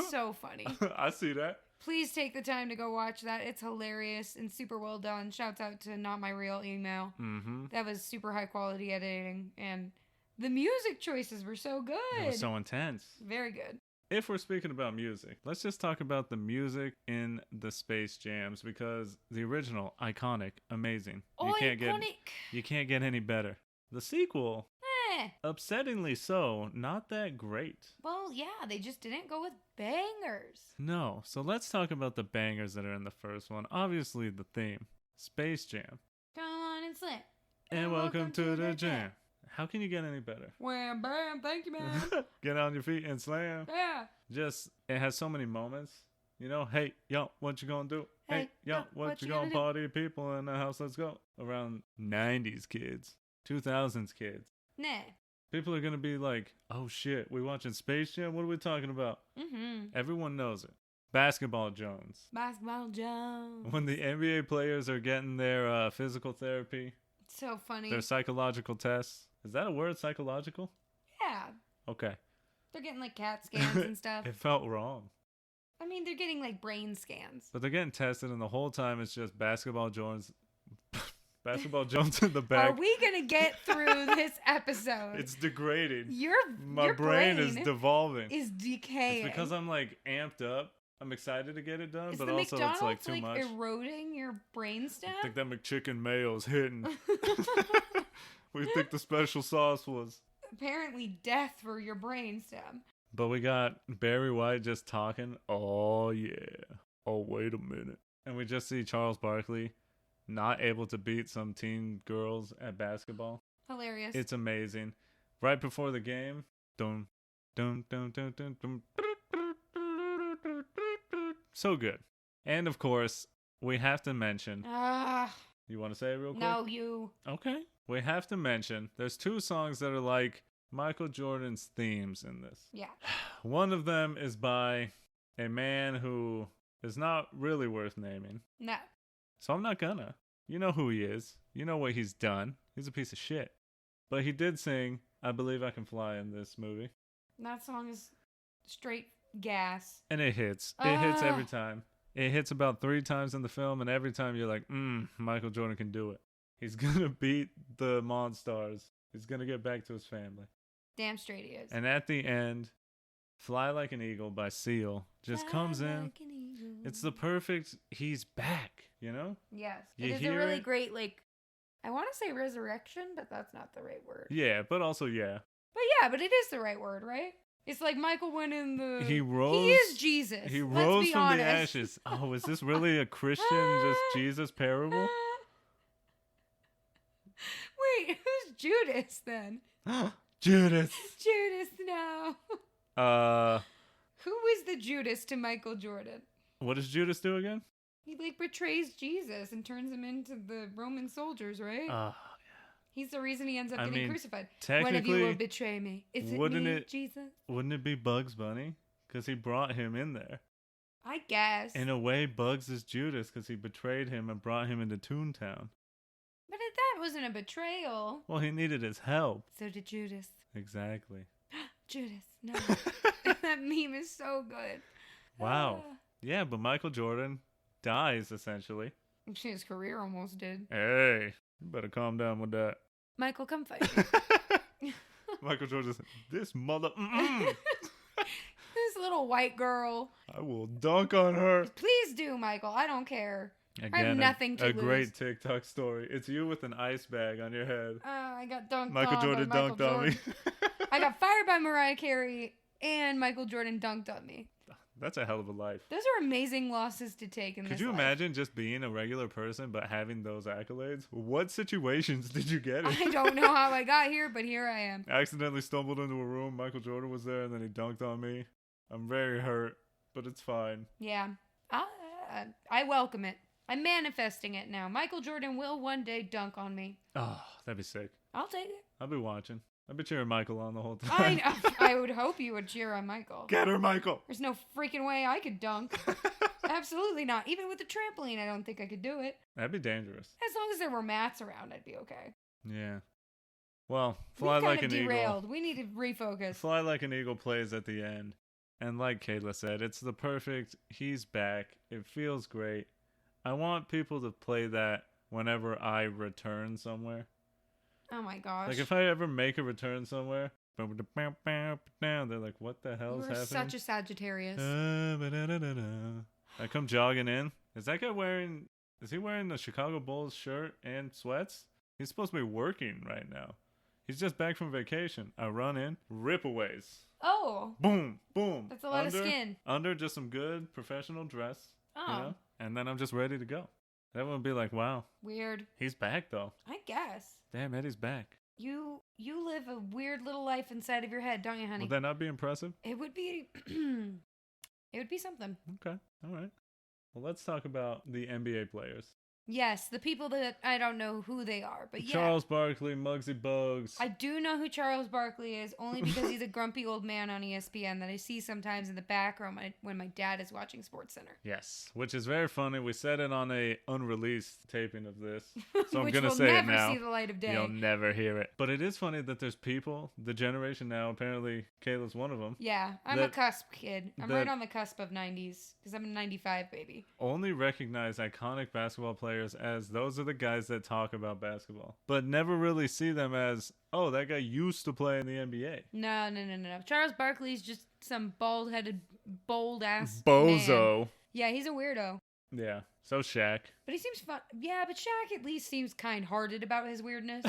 So funny. I see that. Please take the time to go watch that. It's hilarious and super well done. Shouts out to Not My Real Email. Mm-hmm. That was super high quality editing. And the music choices were so good. It was so intense. Very good. If we're speaking about music, let's just talk about the music in the Space Jams because the original, iconic, amazing. You can't get any better. The sequel, upsettingly so, not that great. Well, yeah, they just didn't go with bangers. No, so let's talk about the bangers that are in the first one. Obviously, the theme, Space Jam. Come on and slam. And welcome to the jam. How can you get any better? Wham, bam, thank you, man. Get on your feet and slam. Yeah. Just, it has so many moments. You know, hey, yo, what you gonna do? Hey, yo, what you gonna party? People in the house, let's go. Around 90s kids, 2000s kids. Nah. People are gonna be like, oh shit, we watching Space Jam? What are we talking about? Mm-hmm. Everyone knows it. Basketball Jones. Basketball Jones. When the NBA players are getting their physical therapy. So funny. Their psychological tests. Is that a word, psychological? Yeah. Okay. They're getting like CAT scans and stuff. It felt wrong. I mean, they're getting like brain scans. But they're getting tested, and the whole time it's just Basketball Jones. Basketball Jones in the back. Are we gonna get through this episode? It's degrading. My brain is devolving. Is decaying. It's because I'm like amped up. I'm excited to get it done, Is but the also McDonald's, it's like too much. Eroding your brainstem? I think that McChicken mayo's hitting. We think the special sauce was. Apparently death for your brainstem. But we got Barry White just talking. Oh, yeah. Oh, wait a minute. And we just see Charles Barkley not able to beat some teen girls at basketball. Hilarious. It's amazing. Right before the game. Dun, dun, dun, dun, dun, dun. So good. And of course, we have to mention You want to say it real quick? No, you. Okay. We have to mention there's 2 songs that are like Michael Jordan's themes in this. Yeah. One of them is by a man who is not really worth naming. No. So I'm not gonna. You know who he is. You know what he's done. He's a piece of shit. But he did sing I Believe I Can Fly in this movie. That song is straight gas. And it hits. It hits every time. It hits about 3 times in the film, and every time you're like, Michael Jordan can do it. He's gonna beat the Monstars. He's gonna get back to his family. Damn straight he is. And at the end, Fly Like an Eagle by Seal just comes in. Like an eagle. It's the perfect, he's back, you know? Yes. You It is a hear really it? great, like, I want to say resurrection, but that's not the right word. Yeah, but also, yeah. But it is the right word, right? It's like Michael went in the... He rose. He is Jesus. He Let's rose be from honest. the ashes. Oh, is this really a Christian, just Jesus parable? Wait, who's Judas then? Judas. Judas, no. Who is the Judas to Michael Jordan? What does Judas do again? He like betrays Jesus and turns him into the Roman soldiers, right? He's the reason he ends up getting crucified. One of you will betray me. Is it me, Jesus? Wouldn't it be Bugs Bunny? Because he brought him in there. I guess. In a way, Bugs is Judas because he betrayed him and brought him into Toontown. But that wasn't a betrayal. Well, he needed his help. So did Judas. Exactly. Judas, no. That meme is so good. Wow. Yeah, but Michael Jordan dies, essentially. His career almost did. Hey, you better calm down with that. Michael, come fight me. Michael Jordan said, this mother... This little white girl. I will dunk on her. Please do, Michael. I don't care. Again, I have nothing to lose. A great TikTok story. It's you with an ice bag on your head. I got dunked Michael on Jordan by Michael dunked on me. I got fired by Mariah Carey, and Michael Jordan dunked on me. That's a hell of a life. Those are amazing losses to take in this Could you life. imagine just being a regular person but having those accolades? What situations did you get in? I don't know how I got here, but here I am. I accidentally stumbled into a room. Michael Jordan was there, and then he dunked on me. I'm very hurt, but it's fine. Yeah. I welcome it. I'm manifesting it now. Michael Jordan will one day dunk on me. Oh, that'd be sick. I'll take it. I'll be watching. I'll be cheering Michael on the whole time. I would hope you would cheer on Michael. Get her, Michael! There's no freaking way I could dunk. Absolutely not. Even with the trampoline, I don't think I could do it. That'd be dangerous. As long as there were mats around, I'd be okay. Yeah. Well, Fly Like an derailed. Eagle. We need to refocus. Fly Like an Eagle plays at the end. And like Kayla said, it's the perfect, he's back. It feels great. I want people to play that whenever I return somewhere. Oh my gosh. Like if I ever make a return somewhere, they're like, what the hell's You're happening? such a Sagittarius. I come jogging in. Is he wearing the Chicago Bulls shirt and sweats? He's supposed to be working right now. He's just back from vacation. I run in, ripaways. Oh. Boom, boom. That's a lot of skin. Under just some good professional dress. Oh. You know? And then I'm just ready to go. Everyone would be like, wow. Weird. He's back, though. I guess. Damn, Eddie's back. You live a weird little life inside of your head, don't you, honey? Would that not be impressive? It would be... it would be something. Okay. All right. Well, let's talk about the NBA players. Yes, the people that I don't know who they are, but yeah. Charles Barkley, Muggsy Bogues. I do know who Charles Barkley is, only because he's a grumpy old man on ESPN that I see sometimes in the background when my dad is watching SportsCenter. Yes, which is very funny. We said it on a unreleased taping of this, so I'm Which gonna will say it never now. see the light of day. You'll never hear it. But it is funny that there's people, the generation now, apparently Kayla's one of them. Yeah, I'm a cusp kid. I'm right on the cusp of 90s, because I'm a 95 baby. Only recognize iconic basketball players as those are the guys that talk about basketball, but never really see them as, oh, that guy used to play in the NBA. No. Charles Barkley's just some bald-headed, bold-ass bozo. man. Yeah, he's a weirdo. Yeah, so Shaq. But he seems fun. Yeah, but Shaq at least seems kind-hearted about his weirdness.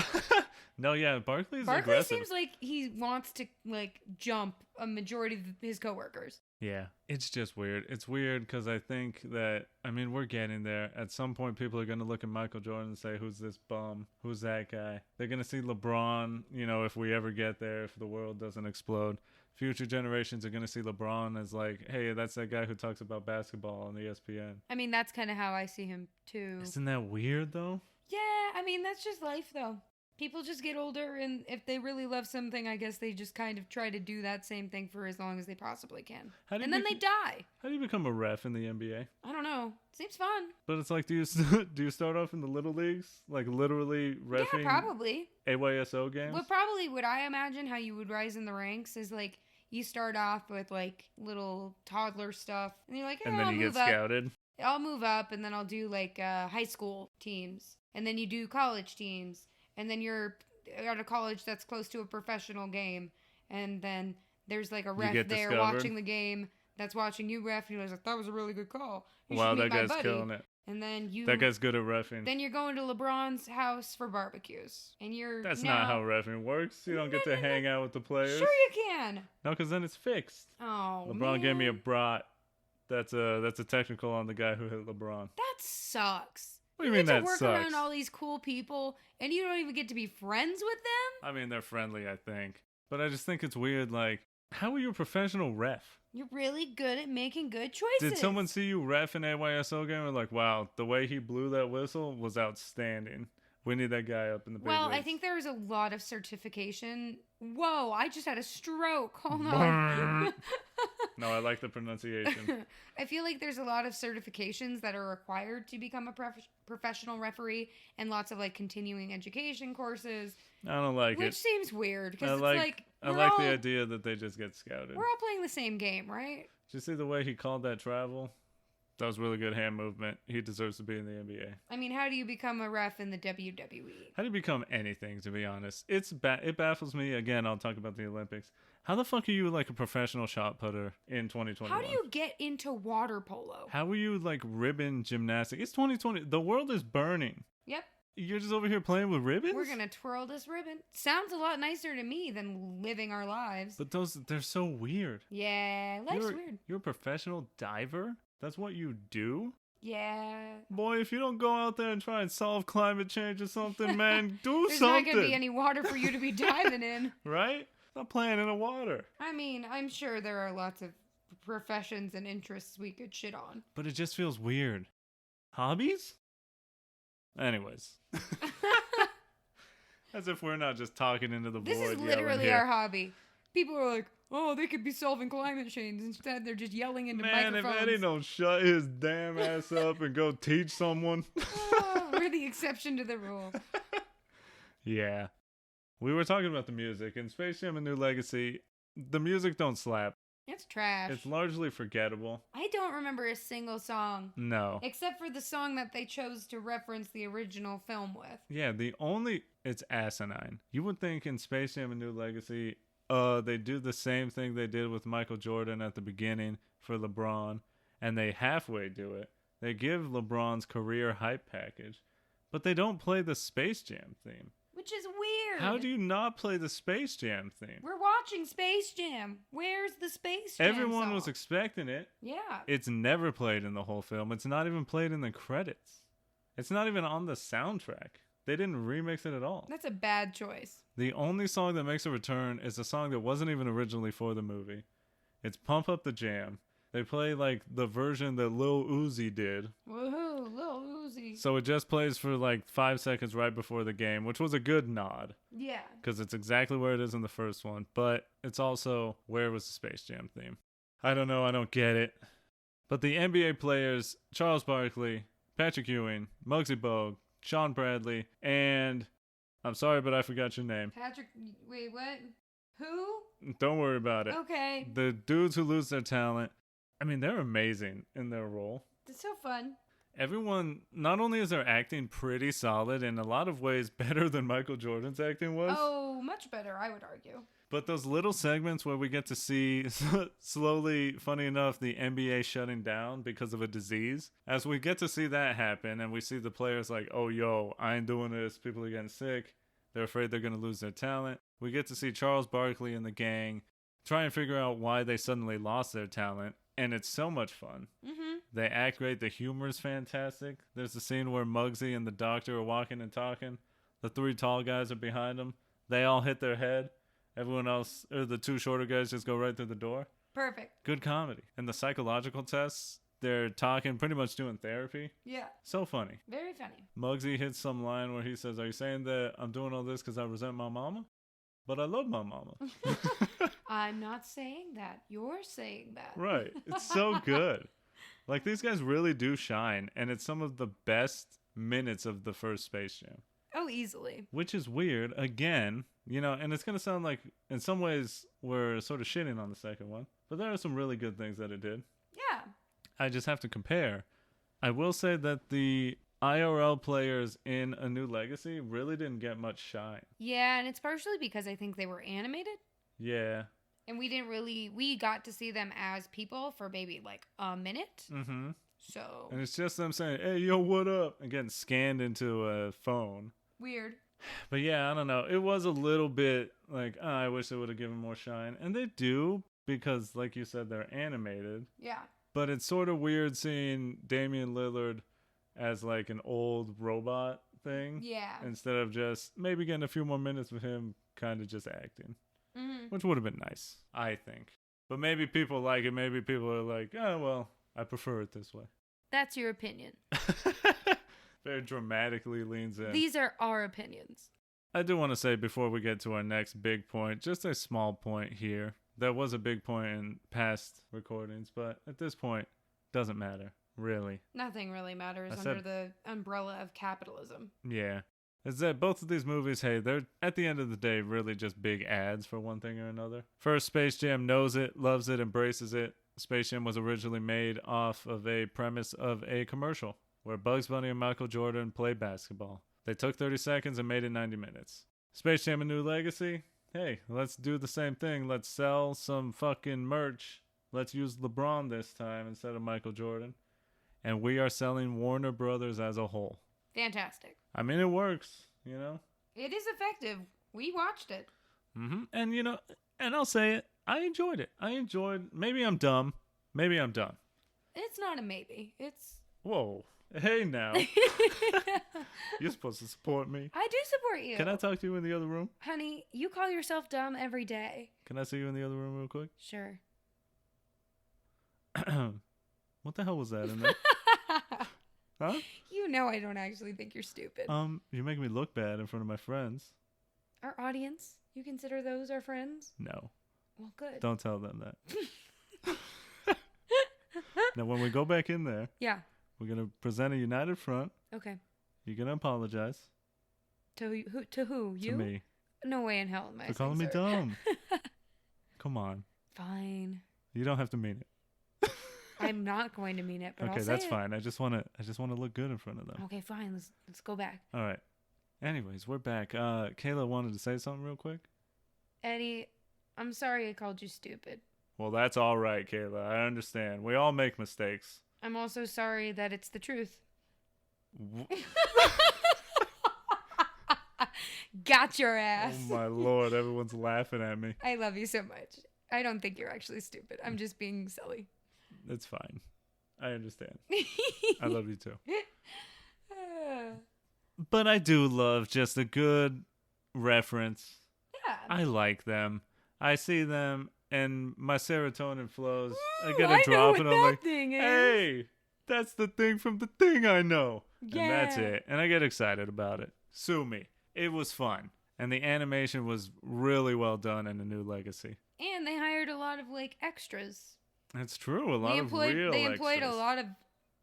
No, yeah, Barkley aggressive. Seems like he wants to, like, jump a majority of his coworkers. Yeah, it's just weird. It's weird because I think that, I mean, we're getting there. At some point, people are going to look at Michael Jordan and say, who's this bum? Who's that guy? They're going to see LeBron, you know, if we ever get there, if the world doesn't explode. Future generations are going to see LeBron as like, hey, that's that guy who talks about basketball on ESPN. I mean, that's kind of how I see him, too. Isn't that weird, though? Yeah, I mean, that's just life, though. People just get older, and if they really love something, I guess they just kind of try to do that same thing for as long as they possibly can. And then they die. How do you become a ref in the NBA? I don't know. Seems fun. But it's like, do you start off in the little leagues, like literally reffing? Yeah, probably. AYSO games? Well, probably what I imagine how you would rise in the ranks is like you start off with like little toddler stuff, and you're like, and then you get scouted. I'll move up, and then I'll do like high school teams, and then you do college teams. And then you're at a college that's close to a professional game. And then there's like a ref there discovered. watching the game that's watching you ref. And you're like, that was a really good call. Wow, that guy's killing it. And then that guy's good at reffing. Then you're going to LeBron's house for barbecues. And That's not how reffing works. You don't get to hang out with the players. Sure you can. No, because then it's fixed. Oh, LeBron gave me a brat. That's a technical on the guy who hit LeBron. That sucks. What do you mean that sucks? You work around all these cool people, and you don't even get to be friends with them? I mean, they're friendly, I think. But I just think it's weird, like, how are you a professional ref? You're really good at making good choices. Did someone see you ref an AYSO game and like, wow, the way he blew that whistle was outstanding. We need that guy up in the big leagues. I think there's a lot of certification. Whoa, I just had a stroke. Hold on. No, I like the pronunciation. I feel like there's a lot of certifications that are required to become a professional referee, and lots of like continuing education courses. I don't like it. Which seems weird because I like the idea that they just get scouted. We're all playing the same game, right? Did you see the way he called that travel? That was really good hand movement. He deserves to be in the NBA. I mean, how do you become a ref in the WWE? How do you become anything, to be honest? It baffles me. Again, I'll talk about the Olympics. How the fuck are you like a professional shot putter in 2021? How do you get into water polo? How are you like ribbon gymnastics? It's 2020. The world is burning. Yep. You're just over here playing with ribbons? We're going to twirl this ribbon. Sounds a lot nicer to me than living our lives. But they're so weird. Yeah, life's weird. You're a professional diver? That's what you do? Yeah. Boy, if you don't go out there and try and solve climate change or something, man, do There's something. There's not going to be any water for you to be diving in. Right? Stop playing in the water. I mean, I'm sure there are lots of professions and interests we could shit on. But it just feels weird. Hobbies? Anyways. As if we're not just talking into the void. This is literally our hobby. People are like, oh, they could be solving climate change. Instead, they're just yelling into microphones. Man, if Eddie don't shut his damn ass up and go teach someone. We're the exception to the rule. Yeah. We were talking about the music. In Space Jam: A New Legacy, the music don't slap. It's trash. It's largely forgettable. I don't remember a single song. No. Except for the song that they chose to reference the original film with. Yeah, it's asinine. You would think in Space Jam: A New Legacy, they do the same thing they did with Michael Jordan at the beginning for LeBron, and they halfway do it. They give LeBron's career hype package, but they don't play the Space Jam theme. Which is weird. How do you not play the Space Jam theme? We're watching Space Jam. Where's the Space Jam Everyone song? was expecting it. Yeah. It's never played in the whole film. It's not even played in the credits. It's not even on the soundtrack. They didn't remix it at all. That's a bad choice. The only song that makes a return is a song that wasn't even originally for the movie. It's Pump Up the Jam. They play like the version that Lil Uzi did. Woohoo, Lil Uzi. So it just plays for like 5 seconds right before the game, which was a good nod. Yeah. Because it's exactly where it is in the first one. But it's also, where was the Space Jam theme? I don't know, I don't get it. But the NBA players, Charles Barkley, Patrick Ewing, Muggsy Bogues, Sean Bradley, and I'm sorry, but I forgot your name. Patrick, wait, what? Who? Don't worry about it. Okay. The dudes who lose their talent, I mean, they're amazing in their role. It's so fun. Everyone, not only is their acting pretty solid, in a lot of ways better than Michael Jordan's acting was. Oh, much better, I would argue. But those little segments where we get to see, slowly, funny enough, the NBA shutting down because of a disease, as we get to see that happen, and we see the players like, oh, yo, I ain't doing this, people are getting sick, they're afraid they're going to lose their talent. We get to see Charles Barkley and the gang try and figure out why they suddenly lost their talent, and it's so much fun. Mm-hmm. They act great, the humor is fantastic. There's a scene where Muggsy and the doctor are walking and talking. The 3 tall guys are behind them. They all hit their head. Everyone else, or the 2 shorter guys, just go right through the door. Perfect. Good comedy. And the psychological tests, They're talking, pretty much doing therapy. Yeah. So funny. Very funny. Muggsy hits some line where he says, "Are you saying that I'm doing all this because I resent my mama? But I love my mama." I'm not saying that. You're saying that. Right. It's so good. Like, these guys really do shine, and it's some of the best minutes of the first Space Jam. Oh, easily. Which is weird, again, you know, and it's going to sound like, in some ways, we're sort of shitting on the second one. But there are some really good things that it did. Yeah. I just have to compare. I will say that the IRL players in A New Legacy really didn't get much shine. Yeah, and it's partially because I think they were animated. Yeah. And we got to see them as people for maybe like a minute. Mm-hmm. So. And it's just them saying, "Hey, yo, what up?" and getting scanned into a phone. Weird. But yeah, I don't know. It was a little bit like, oh, I wish they would have given more shine. And they do, because like you said, they're animated. Yeah. But it's sort of weird seeing Damian Lillard as like an old robot thing. Yeah. Instead of just maybe getting a few more minutes with him kind of just acting. Mm-hmm. Which would have been nice, I think. But maybe people like it. Maybe people are like, oh, well, I prefer it this way. That's your opinion. Very dramatically leans in. These are our opinions. I do want to say before we get to our next big point, just a small point here. There was a big point in past recordings, but at this point, doesn't matter, really. Nothing really matters I under said- the umbrella of capitalism. Yeah. Is that both of these movies, hey, they're at the end of the day really just big ads for one thing or another. First, Space Jam knows it, loves it, embraces it. Space Jam was originally made off of a premise of a commercial where Bugs Bunny and Michael Jordan play basketball. They took 30 seconds and made it 90 minutes. Space Jam: A New Legacy? Hey, let's do the same thing. Let's sell some fucking merch. Let's use LeBron this time instead of Michael Jordan. And we are selling Warner Brothers as a whole. Fantastic. I mean, it works, you know? It is effective. We watched it. Mm-hmm. And, you know, and I'll say it, I enjoyed it. Maybe I'm dumb. Maybe I'm dumb. It's not a maybe. It's... Whoa. Hey, now. You're supposed to support me. I do support you. Can I talk to you in the other room? Honey, you call yourself dumb every day. Can I see you in the other room real quick? Sure. What the hell was that in there? Huh? You know I don't actually think you're stupid. You're making me look bad in front of my friends. Our audience, you consider those our friends? No. Well, good. Don't tell them that. Now, when we go back in there, Yeah. we're going to present a united front. Okay. You're going to apologize. To who? To who? You? To me. No way in hell am I For calling me saying so. dumb. Come on. Fine. You don't have to mean it. I'm not going to mean it, but Okay, I'll say that's it. fine. I just want to look good in front of them. Okay, fine. Let's go back. All right. Anyways, we're back. Kayla wanted to say something real quick. Eddie, I'm sorry I called you stupid. Well, that's all right, Kayla. I understand. We all make mistakes. I'm also sorry that it's the truth. Got your ass. Oh my lord, everyone's laughing at me. I love you so much. I don't think you're actually stupid. I'm just being silly. It's fine. I understand. I love you too. But I do love just a good reference. Yeah. I like them. I see them and my serotonin flows. I Ooh, get I a know drop what and I'm that like, thing is. hey, that's the thing from the thing I know. Yeah. And that's it. And I get excited about it. Sue me. It was fun. And the animation was really well done in A New Legacy. And they hired a lot of like extras. It's true. A lot They of real employed extras. a lot of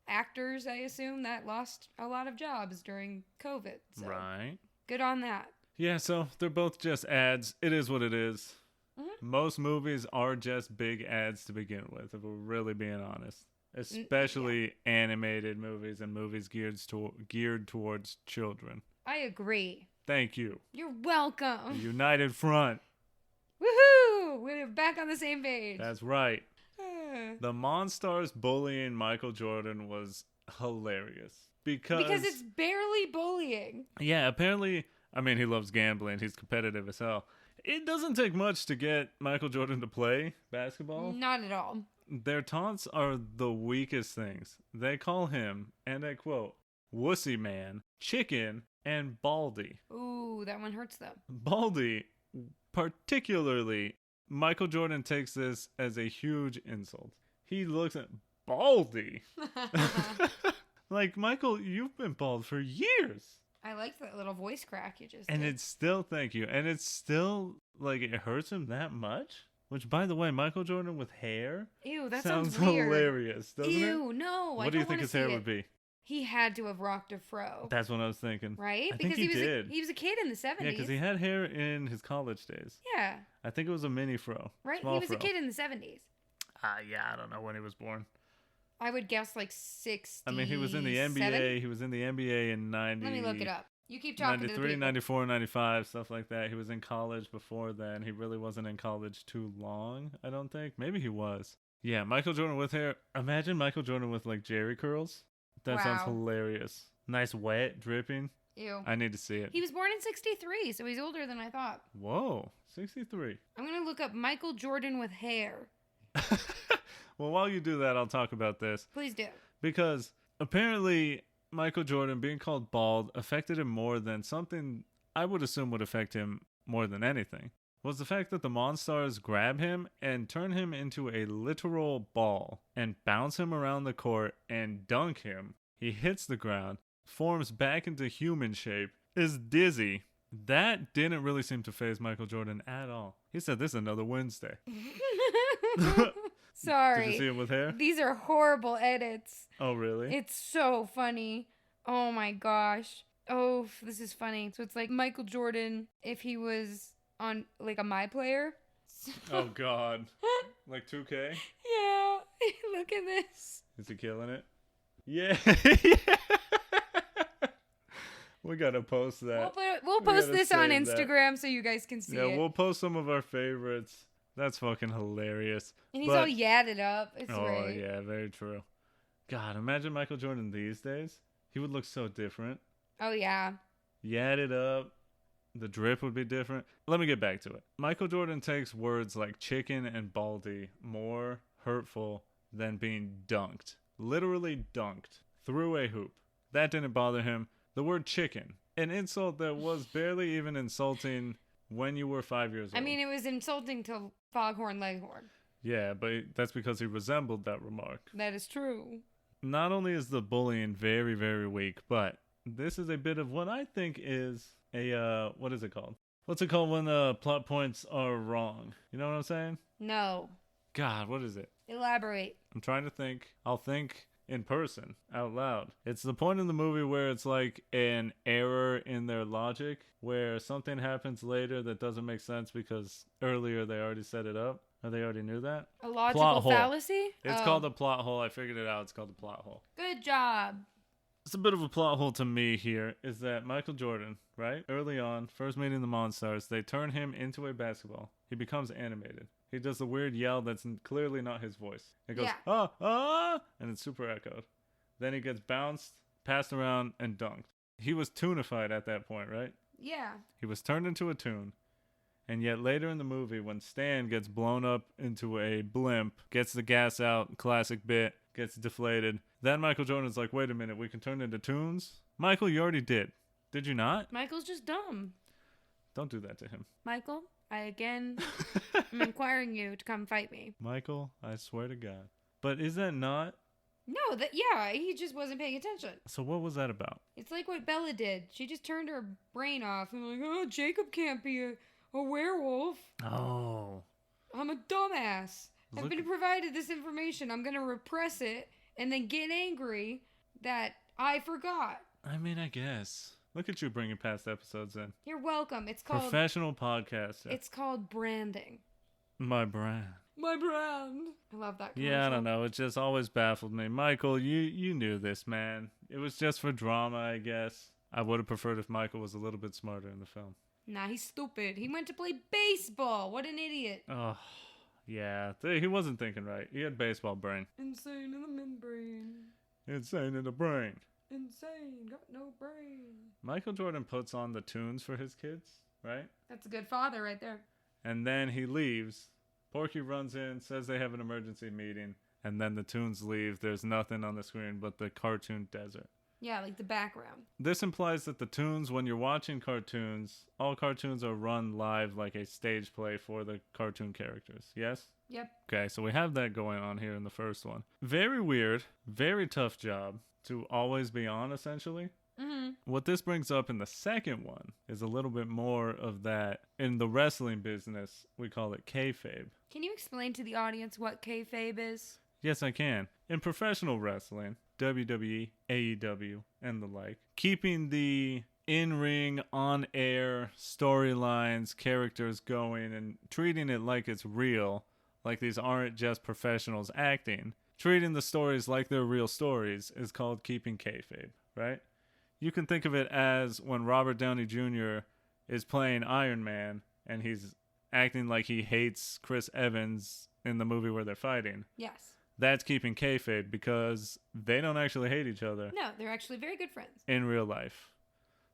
actors, I assume, that lost a lot of jobs during COVID. So Right. good on that. Yeah, so they're both just ads. It is what it is. Mm-hmm. Most movies are just big ads to begin with, if we're really being honest. Especially animated movies and movies geared towards children. I agree. Thank you. You're welcome. United Front. Woohoo! We're back on the same page. That's right. The Monstars bullying Michael Jordan was hilarious. Because it's barely bullying. Yeah, apparently, I mean, he loves gambling. He's competitive as hell. It doesn't take much to get Michael Jordan to play basketball. Not at all. Their taunts are the weakest things. They call him, and I quote, wussy man, chicken, and baldy. Ooh, that one hurts though. Baldy, particularly, Michael Jordan takes this as a huge insult. He looks at baldy. Like, Michael, you've been bald for years. I like that little voice crack you just And did. it's still, thank you. And it's still, like, it hurts him that much? Which, by the way, Michael Jordan with hair Ew, that sounds sounds weird. hilarious, doesn't it? Ew, no, What I do you don't think want to his see hair it. would be? He had to have rocked a fro. That's what I was thinking. Right? I Because think he did. he was a kid in the 70s. Yeah, because he had hair in his college days. Yeah. I think it was a mini fro. Right? Small He was fro. a kid in the 70s. Yeah, I don't know when he was born. I would guess like 60. I mean, he was in the NBA. He was in the NBA in 90. Let me look it up. You keep talking 93, to the people. 94, 95, stuff like that. He was in college before then. He really wasn't in college too long, I don't think. Maybe he was. Yeah, Michael Jordan with hair. Imagine Michael Jordan with, like, Jerry curls. That sounds Wow. hilarious. Nice, wet, dripping. Ew. I need to see it. He was born in 63, so he's older than I thought. Whoa, 63. I'm going to look up Michael Jordan with hair. Well, while you do that, I'll talk about this. Please do. Because apparently Michael Jordan being called bald affected him more than something I would assume would affect him more than anything. Was the fact that the Monstars grab him and turn him into a literal ball and bounce him around the court and dunk him. He hits the ground, forms back into human shape, is dizzy. That didn't really seem to faze Michael Jordan at all. He said, "This is another Wednesday." Sorry. Did you see him with hair? These are horrible edits. Oh, really? It's so funny. Oh my gosh. Oh, this is funny. So it's like Michael Jordan if he was on like a My Player. Oh, God. Like 2K? Yeah. Look at this. Is he killing it? Yeah. We gotta post that. We'll We post gotta this on save that. Instagram so you guys can see Yeah, it. we'll post some of our favorites. That's fucking hilarious. And he's But- all yadded up. It's Oh, great. yeah, very true. God, imagine Michael Jordan these days. He would look so different. Oh yeah. Yadded up. The drip would be different. Let me get back to it. Michael Jordan takes words like chicken and baldy more hurtful than being dunked. Literally dunked through a hoop. That didn't bother him. The word chicken, an insult that was barely even insulting when you were 5 years old. I mean, it was insulting to Foghorn Leghorn. Yeah, but that's because he resembled that remark. That is true. Not only is the bullying very, very weak, but this is a bit of what I think is a, what is it called? What's it called when plot points are wrong? You know what I'm saying? No. God, what is it? Elaborate. I'm trying to think. I'll think in person, out loud. It's the point in the movie where it's like an error in their logic, where something happens later that doesn't make sense because earlier they already set it up, or they already knew that. A logical Plot hole. fallacy? It's Oh. called a plot hole. I figured it out. It's called a plot hole. Good job. It's a bit of a plot hole to me here is that Michael Jordan, right? Early on, first meeting the Monstars, they turn him into a basketball. He becomes animated. He does the weird yell that's clearly not his voice. It goes, Yeah. ah, ah, and it's super echoed. Then he gets bounced, passed around, and dunked. He was tunified at that point, right? Yeah. He was turned into a tune. And yet later in the movie, when Stan gets blown up into a blimp, gets the gas out, classic bit, gets deflated, then Michael Jordan's like, wait a minute, we can turn into tunes? Michael, you already did. Did you not? Michael's just dumb. Don't do that to him. Michael, I again am inquiring you to come fight me. Michael, I swear to God. But is that not? No, yeah, he just wasn't paying attention. So what was that about? It's like what Bella did. She just turned her brain off and like, oh, Jacob can't be a werewolf. Oh. I'm a dumbass. I've Look- been provided this information. I'm going to repress it and then get angry that I forgot. I mean, I guess. Look at you bringing past episodes in. You're welcome. It's called Professional podcaster. It's called branding. My brand. My brand. I love that commercial. Yeah, I don't know. It just always baffled me. Michael, you knew this, man. It was just for drama, I guess. I would have preferred if Michael was a little bit smarter in the film. Nah, he's stupid. He went to play baseball. What an idiot. Oh, yeah. He wasn't thinking right. He had baseball brain. Insane in the membrane. Insane in the brain. Insane. Got no brain. Michael Jordan puts on the tunes for his kids, right? That's a good father right there. And then he leaves. Porky runs in, says they have an emergency meeting, and then the tunes leave. There's nothing on the screen but the cartoon desert. Yeah, like the background. This implies that the tunes, when you're watching cartoons, all cartoons are run live like a stage play for the cartoon characters. Yes? Yep. Okay, so we have that going on here in the first one. Very weird, very tough job to always be on, essentially. Mm-hmm. What this brings up in the second one is a little bit more of that. In the wrestling business, we call it kayfabe. Can you explain to the audience what kayfabe is? Yes, I can. In professional wrestling, WWE, AEW, and the like, keeping the in-ring, on-air storylines, characters going, and treating it like it's real, like these aren't just professionals acting, treating the stories like they're real stories is called keeping kayfabe, right? You can think of it as when Robert Downey Jr. is playing Iron Man and he's acting like he hates Chris Evans in the movie where they're fighting. Yes. That's keeping kayfabe because they don't actually hate each other. No, they're actually very good friends. In real life.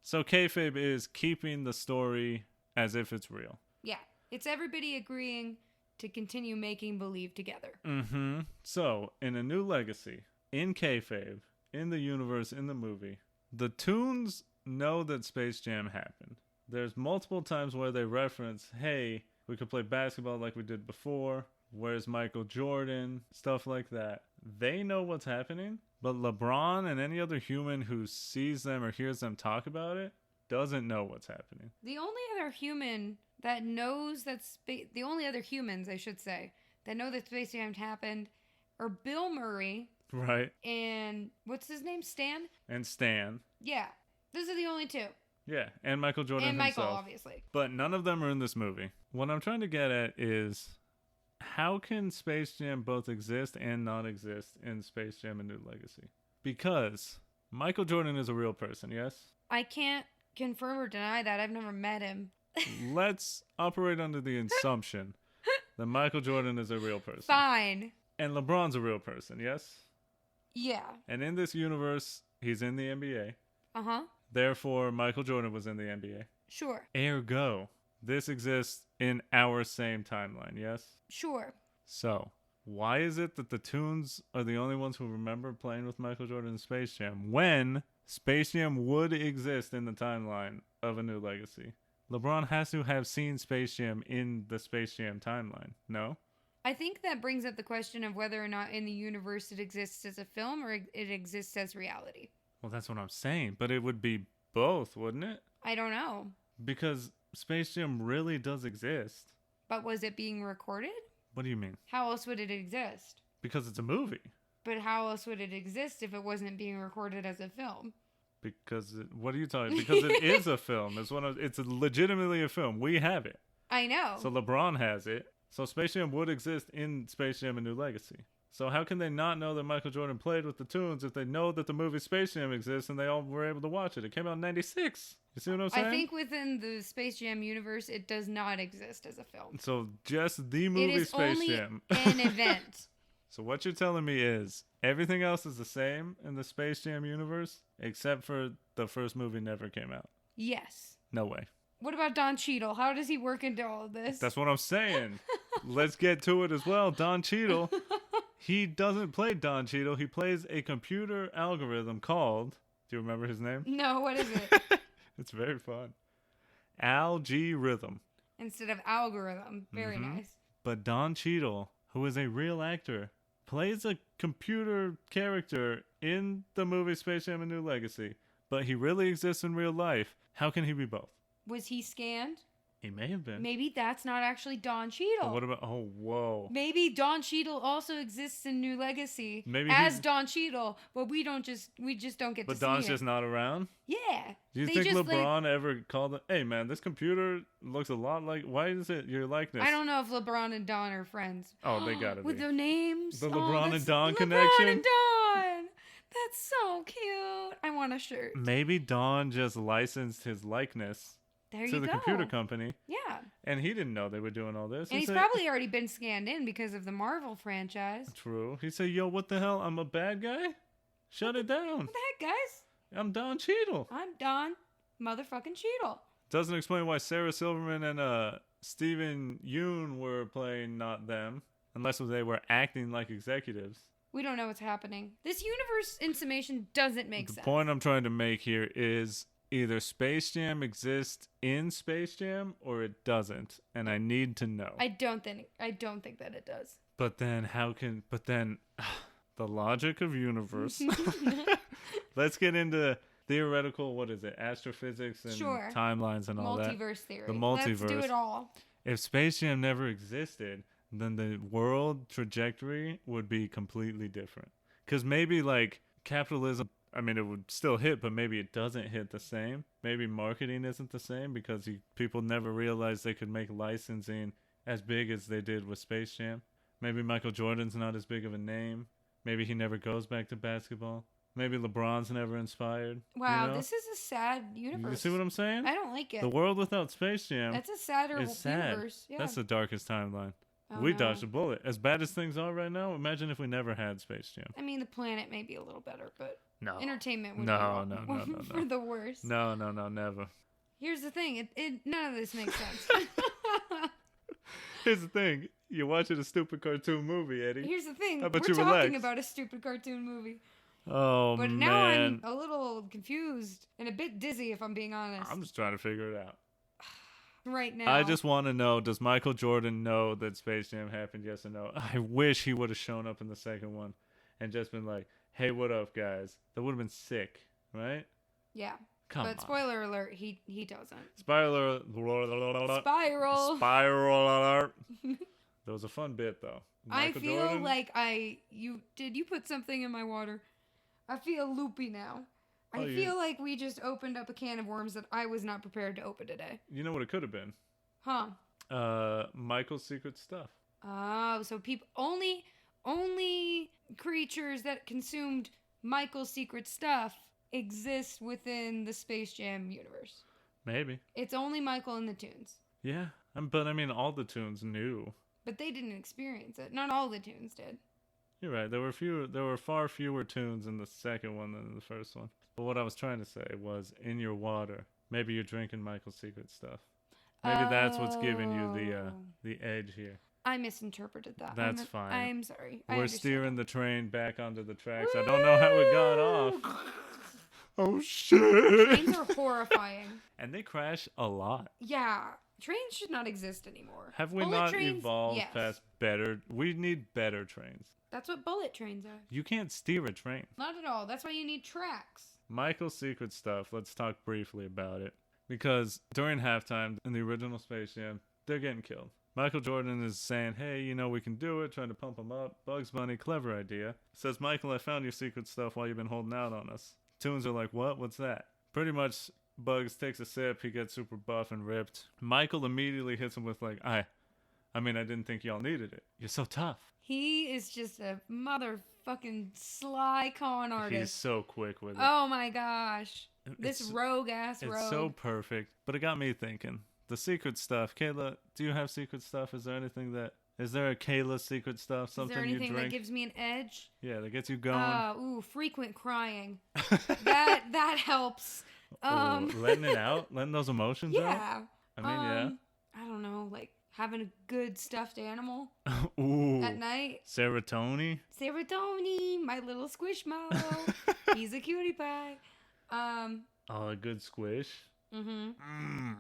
So kayfabe is keeping the story as if it's real. Yeah. It's everybody agreeing to continue making believe together. Mm-hmm. So, in A New Legacy, in kayfabe, in the universe, in the movie, the Toons know that Space Jam happened. There's multiple times where they reference, hey, we could play basketball like we did before. Where's Michael Jordan? Stuff like that. They know what's happening, but LeBron and any other human who sees them or hears them talk about it doesn't know what's happening. The only other human that knows that the only other humans, I should say, that know that Space Jam happened are Bill Murray. Right. And what's his name? Stan? And Stan. Yeah. Those are the only two. Yeah, and Michael Jordan and himself. Michael, obviously. But none of them are in this movie. What I'm trying to get at is, how can Space Jam both exist and not exist in Space Jam: A New Legacy? Because Michael Jordan is a real person, yes? I can't confirm or deny that. I've never met him. Let's operate under the assumption that Michael Jordan is a real person. Fine. And LeBron's a real person, yes? Yeah. And in this universe, he's in the NBA. Uh-huh. Therefore, Michael Jordan was in the NBA. Sure. Ergo, this exists in our same timeline, yes? Sure. So, why is it that the Toons are the only ones who remember playing with Michael Jordan in Space Jam when Space Jam would exist in the timeline of A New Legacy? LeBron has to have seen Space Jam in the Space Jam timeline, no? I think that brings up the question of whether or not in the universe it exists as a film or it exists as reality. Well, that's what I'm saying, but it would be both, wouldn't it? I don't know. Because Space Jam really does exist. But was it being recorded? What do you mean? How else would it exist? Because it's a movie. But how else would it exist if it wasn't being recorded as a film? Because what are you talking? Because it is a film. It's legitimately a film. We have it. I know. So LeBron has it. So Space Jam would exist in Space Jam: A New Legacy. So how can they not know that Michael Jordan played with the Toons if they know that the movie Space Jam exists and they all were able to watch it? It came out in '96. You see what I'm saying? I think within the Space Jam universe, it does not exist as a film. So just the movie Space Jam. It is only an event. So what you're telling me is everything else is the same in the Space Jam universe except for the first movie never came out. Yes. No way. What about Don Cheadle? How does he work into all of this? That's what I'm saying. Let's get to it as well. Don Cheadle. He doesn't play Don Cheadle. He plays a computer algorithm called... Do you remember his name? No, what is it? It's very fun. Algorithm. Instead of algorithm. Very nice. But Don Cheadle, who is a real actor, plays a computer character in the movie Space Jam: A New Legacy. But he really exists in real life. How can he be both? Was he scanned? He may have been. Maybe that's not actually Don Cheadle. But what about... Oh, whoa. Maybe Don Cheadle also exists in New Legacy Don Cheadle, but we just don't get to see But Don's him. just not around? Yeah. Do you think LeBron ever called it, hey man, this computer looks a lot like, why is it your likeness? I don't know if LeBron and Don are friends. Oh, they gotta be. With their names? The LeBron and Don LeBron connection? and Don! That's so cute. I want a shirt. Maybe Don just licensed his likeness to the computer company. Yeah. And he didn't know they were doing all this. And he's probably already been scanned in because of the Marvel franchise. True. He said, yo, what the hell? I'm a bad guy? Shut it down. What the heck, guys? I'm Don Cheadle. I'm Don motherfucking Cheadle. Doesn't explain why Sarah Silverman and Steven Yeun were playing not them, unless they were acting like executives. We don't know what's happening. This universe in summation doesn't make sense. The point I'm trying to make here is either Space Jam exists in Space Jam or it doesn't, and I need to know. I don't think that it does. But then the logic of universe. Let's get into theoretical, what is it, astrophysics and timelines and all that. Multiverse theory. The multiverse. Let's do it all. If Space Jam never existed, then the world trajectory would be completely different. Because maybe like capitalism, I mean, it would still hit, but maybe it doesn't hit the same. Maybe marketing isn't the same because people never realized they could make licensing as big as they did with Space Jam. Maybe Michael Jordan's not as big of a name. Maybe he never goes back to basketball. Maybe LeBron's never inspired. Wow, you know? This is a sad universe. You see what I'm saying? I don't like it. The world without Space Jam. That's a sadder sad. universe. Yeah. That's the darkest timeline. Oh, we no. dodged a bullet. As bad as things are right now, imagine if we never had Space Jam. I mean, the planet may be a little better, but No. entertainment would No, be no, for the worst. No, never. Here's the thing. None of this makes sense. Here's the thing. You're watching a stupid cartoon movie, Eddie. Here's the thing. How about We're you talking relax? about a stupid cartoon movie. Oh, But man. now I'm a little confused and a bit dizzy, if I'm being honest. I'm just trying to figure it out. Right now. I just want to know, does Michael Jordan know that Space Jam happened, yes or no? I wish he would have shown up in the second one and just been like, hey, what up, guys? That would have been sick, right? Yeah. Come but on. spoiler alert, he doesn't. Spiral alert. That was a fun bit, though. I feel like you put something in my water. I feel loopy now. I feel like we just opened up a can of worms that I was not prepared to open today. You know what it could have been? Huh. Michael's secret stuff. Oh, so people only creatures that consumed Michael's secret stuff exist within the Space Jam universe. Maybe. It's only Michael and the Toons. Yeah, but I mean, all the Toons knew. But they didn't experience it. Not all the Toons did. You're right. There were far fewer Toons in the second one than in the first one. But what I was trying to say was, in your water, maybe you're drinking Michael's secret stuff. Maybe that's what's giving you the edge here. I misinterpreted that. That's fine. I'm sorry. We're steering the train back onto the tracks. I don't know how it got off. Oh, shit. Trains are horrifying. And they crash a lot. Yeah. Trains should not exist anymore. Have we bullet not trains, evolved yes. past better? We need better trains. That's what bullet trains are. You can't steer a train. Not at all. That's why you need tracks. Michael's secret stuff, let's talk briefly about it. Because during halftime in the original Space Jam, they're getting killed. Michael Jordan is saying, hey, you know, we can do it, trying to pump him up. Bugs Bunny, clever idea. Says, Michael, I found your secret stuff while you've been holding out on us. Toons are like, what? What's that? Pretty much, Bugs takes a sip, he gets super buff and ripped. Michael immediately hits him with like, I didn't think y'all needed it. You're so tough. He is just a motherfucking sly con artist. He's so quick with it. Oh my gosh. This rogue-ass rogue. It's so perfect. But it got me thinking. The secret stuff. Kayla, do you have secret stuff? Is there a Kayla secret stuff? Something you drink? Is there anything that gives me an edge? Yeah, that gets you going. Frequent crying. that helps. Letting it out? Letting those emotions out? Yeah. I mean, yeah. I don't know, like having a good stuffed animal Ooh. at night. Serotonin? Serotonin, my little squishmallow. He's a cutie pie. A good squish.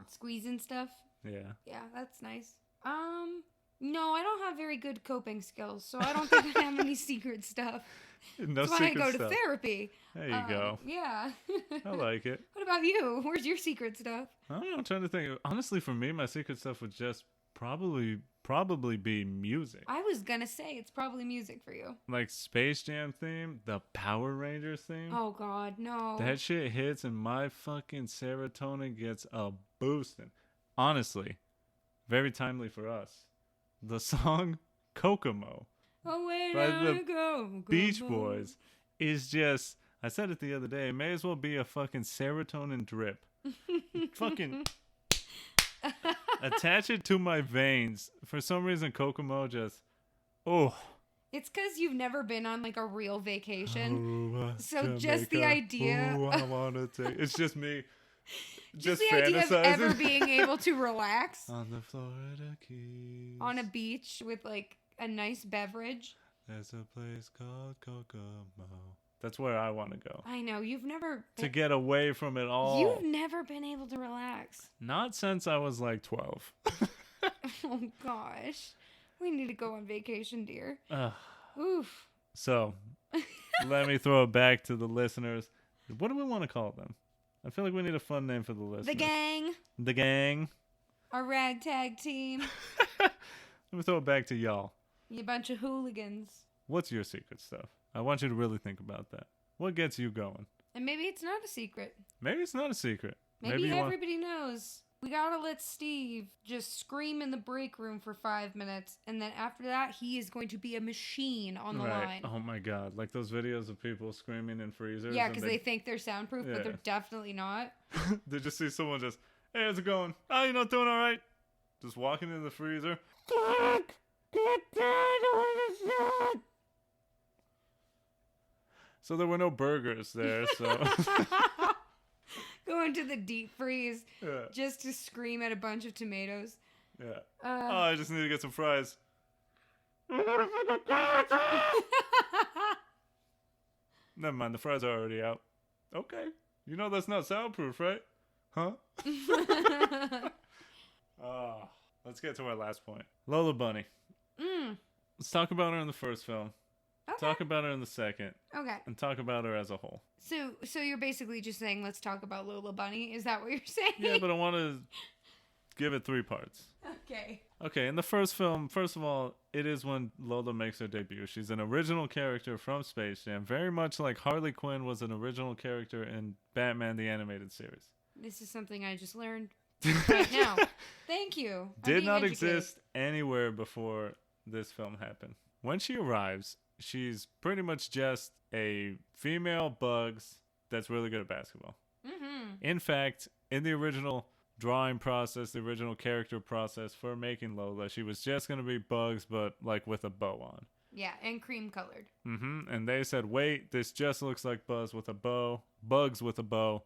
Squeezing stuff. Yeah. Yeah, that's nice. No, I don't have very good coping skills, so I don't think I have any secret stuff. No That's why I go to therapy. There you go. Yeah. I like it. What about you? Where's your secret stuff? I don't know. I'm trying to think. Honestly, for me, my secret stuff would just probably be music. I was gonna say it's probably music for you. Like Space Jam theme, the Power Rangers theme. Oh God, no. That shit hits and my fucking serotonin gets a boosting. Honestly, very timely for us. The song Kokomo by the Beach Boys is just, I said it the other day, it may as well be a fucking serotonin drip. Fucking attach it to my veins. For some reason, Kokomo just, It's because you've never been on like a real vacation. So Jamaica. just the idea. I wanna take. It's just me. Just the idea of ever being able to relax on the Florida Keys on a beach with like a nice beverage. There's a place called Kokomo. That's where I want to go. I know. You've never... To get away from it all. You've never been able to relax. Not since I was like 12. Oh, gosh. We need to go on vacation, dear. Ugh. Oof. So, let me throw it back to the listeners. What do we want to call them? I feel like we need a fun name for the listeners. The gang. The gang. Our ragtag team. Let me throw it back to y'all. You bunch of hooligans. What's your secret stuff? I want you to really think about that. What gets you going? And maybe it's not a secret. Maybe it's not a secret. Maybe everybody knows. We gotta let Steve just scream in the break room for 5 minutes, and then after that, he is going to be a machine on the line. Oh my god, like those videos of people screaming in freezers. Yeah, because they think they're soundproof, but they're definitely not. They just see someone just, hey, how's it going? Oh, you're not doing all right? Just walking in the freezer. So there were no burgers there, so... Go into the deep freeze just to scream at a bunch of tomatoes. Yeah. I just need to get some fries. Never mind, the fries are already out. Okay. You know that's not soundproof, right? Huh? Let's get to our last point. Lola Bunny. Let's talk about her in the first film. Okay. Talk about her in the second. Okay. And talk about her as a whole. So you're basically just saying, let's talk about Lola Bunny? Is that what you're saying? Yeah, but I want to give it 3 parts. Okay. Okay, in the first film, first of all, it is when Lola makes her debut. She's an original character from Space Jam, very much like Harley Quinn was an original character in Batman the Animated Series. This is something I just learned right now. Thank you. Did not exist anywhere before this film happened. When she arrives, she's pretty much just a female Bugs that's really good at basketball. Mm-hmm. In fact, in the original drawing process, the original character process for making Lola, she was just going to be Bugs, but like with a bow on. Yeah, and cream colored. Mm-hmm. And they said, wait, this just looks like Bugs with a bow. Bugs with a bow.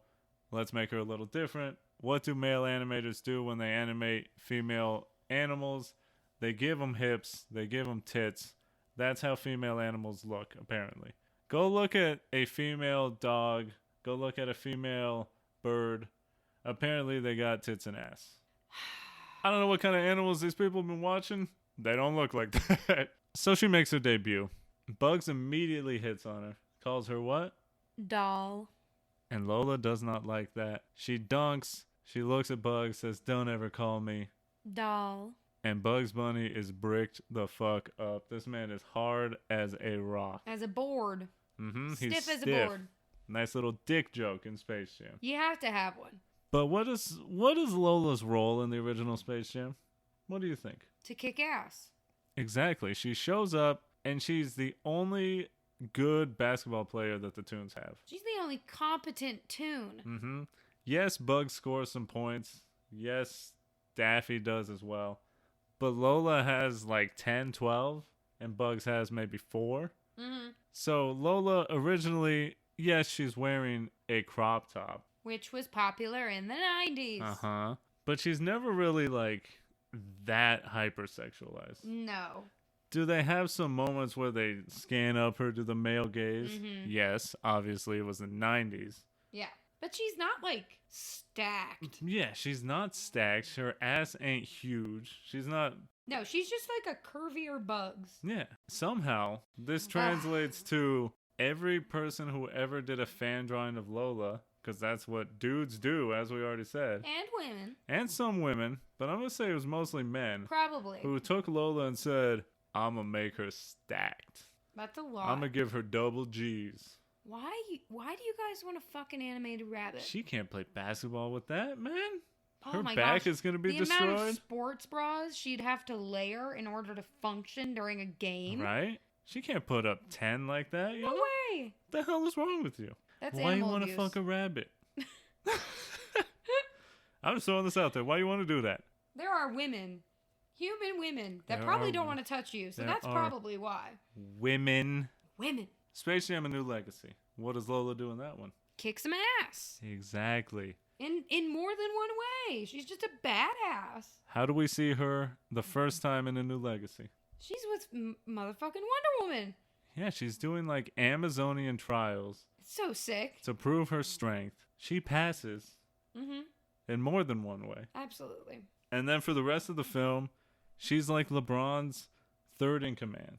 Let's make her a little different. What do male animators do when they animate female animals? They give them hips. They give them tits. That's how female animals look, apparently. Go look at a female dog. Go look at a female bird. Apparently, they got tits and ass. I don't know what kind of animals these people have been watching. They don't look like that. So she makes her debut. Bugs immediately hits on her. Calls her what? Doll. And Lola does not like that. She dunks. She looks at Bugs, says, don't ever call me Doll. And Bugs Bunny is bricked the fuck up. This man is hard as a rock. As a board. Mm-hmm. Stiff as a board. Nice little dick joke in Space Jam. You have to have one. But what is Lola's role in the original Space Jam? What do you think? To kick ass. Exactly. She shows up, and she's the only good basketball player that the Toons have. She's the only competent Toon. Mm-hmm. Yes, Bugs scores some points. Yes, Daffy does as well. But Lola has like 10, 12, and Bugs has maybe 4. Mm-hmm. So Lola originally, yes, she's wearing a crop top. Which was popular in the 90s. Uh-huh. But she's never really like that hypersexualized. No. Do they have some moments where they scan up her to the male gaze? Mm-hmm. Yes, obviously it was the 90s. Yeah. But she's not, like, stacked. Yeah, she's not stacked. Her ass ain't huge. She's not... No, she's just like a curvier Bugs. Yeah. Somehow, this translates to every person who ever did a fan drawing of Lola, because that's what dudes do, as we already said. And women. And some women, but I'm going to say it was mostly men. Probably. Who took Lola and said, I'm going to make her stacked. That's a lot. I'm going to give her double G's. Why do you guys want a fucking animated rabbit? She can't play basketball with that, man. Oh her my back gosh. is going to be the destroyed. The amount of sports bras she'd have to layer in order to function during a game. Right? She can't put up 10 like that. You No know? way. What the hell is wrong with you? That's Why you animal want to abuse. fuck a rabbit? I'm just throwing this out there. Why you want to do that? There are women, human women, that probably don't want to touch you. So that's probably why. Women. Space Jam: A New Legacy. What does Lola do in that one? Kick some ass. Exactly. In more than one way. She's just a badass. How do we see her the first time in A New Legacy? She's with motherfucking Wonder Woman. Yeah, she's doing like Amazonian trials It's so sick. to prove her strength. She passes Mm-hmm. in more than one way. Absolutely. And then for the rest of the film, she's like LeBron's third in command.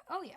Oh, yeah.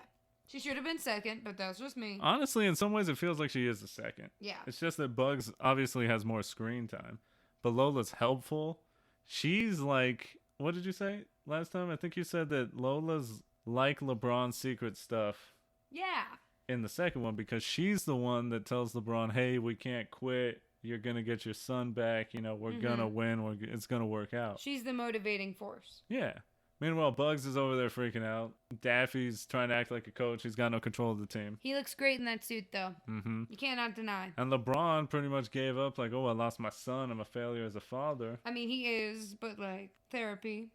She should have been second, but that's just me. Honestly, in some ways, it feels like she is the second. Yeah. It's just that Bugs obviously has more screen time. But Lola's helpful. She's like, what did you say last time? I think you said that Lola's like LeBron's secret stuff Yeah. in the second one because she's the one that tells LeBron, hey, we can't quit. You're going to get your son back. You know, we're going to win. It's going to work out. She's the motivating force. Yeah. Meanwhile, Bugs is over there freaking out. Daffy's trying to act like a coach. He's got no control of the team. He looks great in that suit, though. Mm-hmm. You cannot deny. And LeBron pretty much gave up, like, oh, I lost my son. I'm a failure as a father. I mean, he is, but, like, therapy.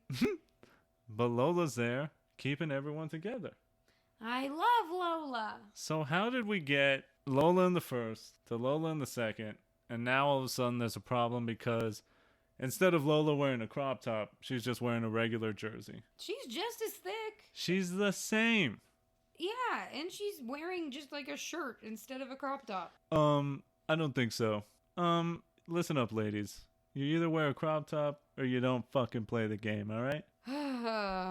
But Lola's there, keeping everyone together. I love Lola. So how did we get Lola in the first to Lola in the second, and now all of a sudden there's a problem because instead of Lola wearing a crop top, she's just wearing a regular jersey. She's just as thick. She's the same. Yeah, and she's wearing just like a shirt instead of a crop top. I don't think so. Listen up, ladies. You either wear a crop top or you don't fucking play the game, all right?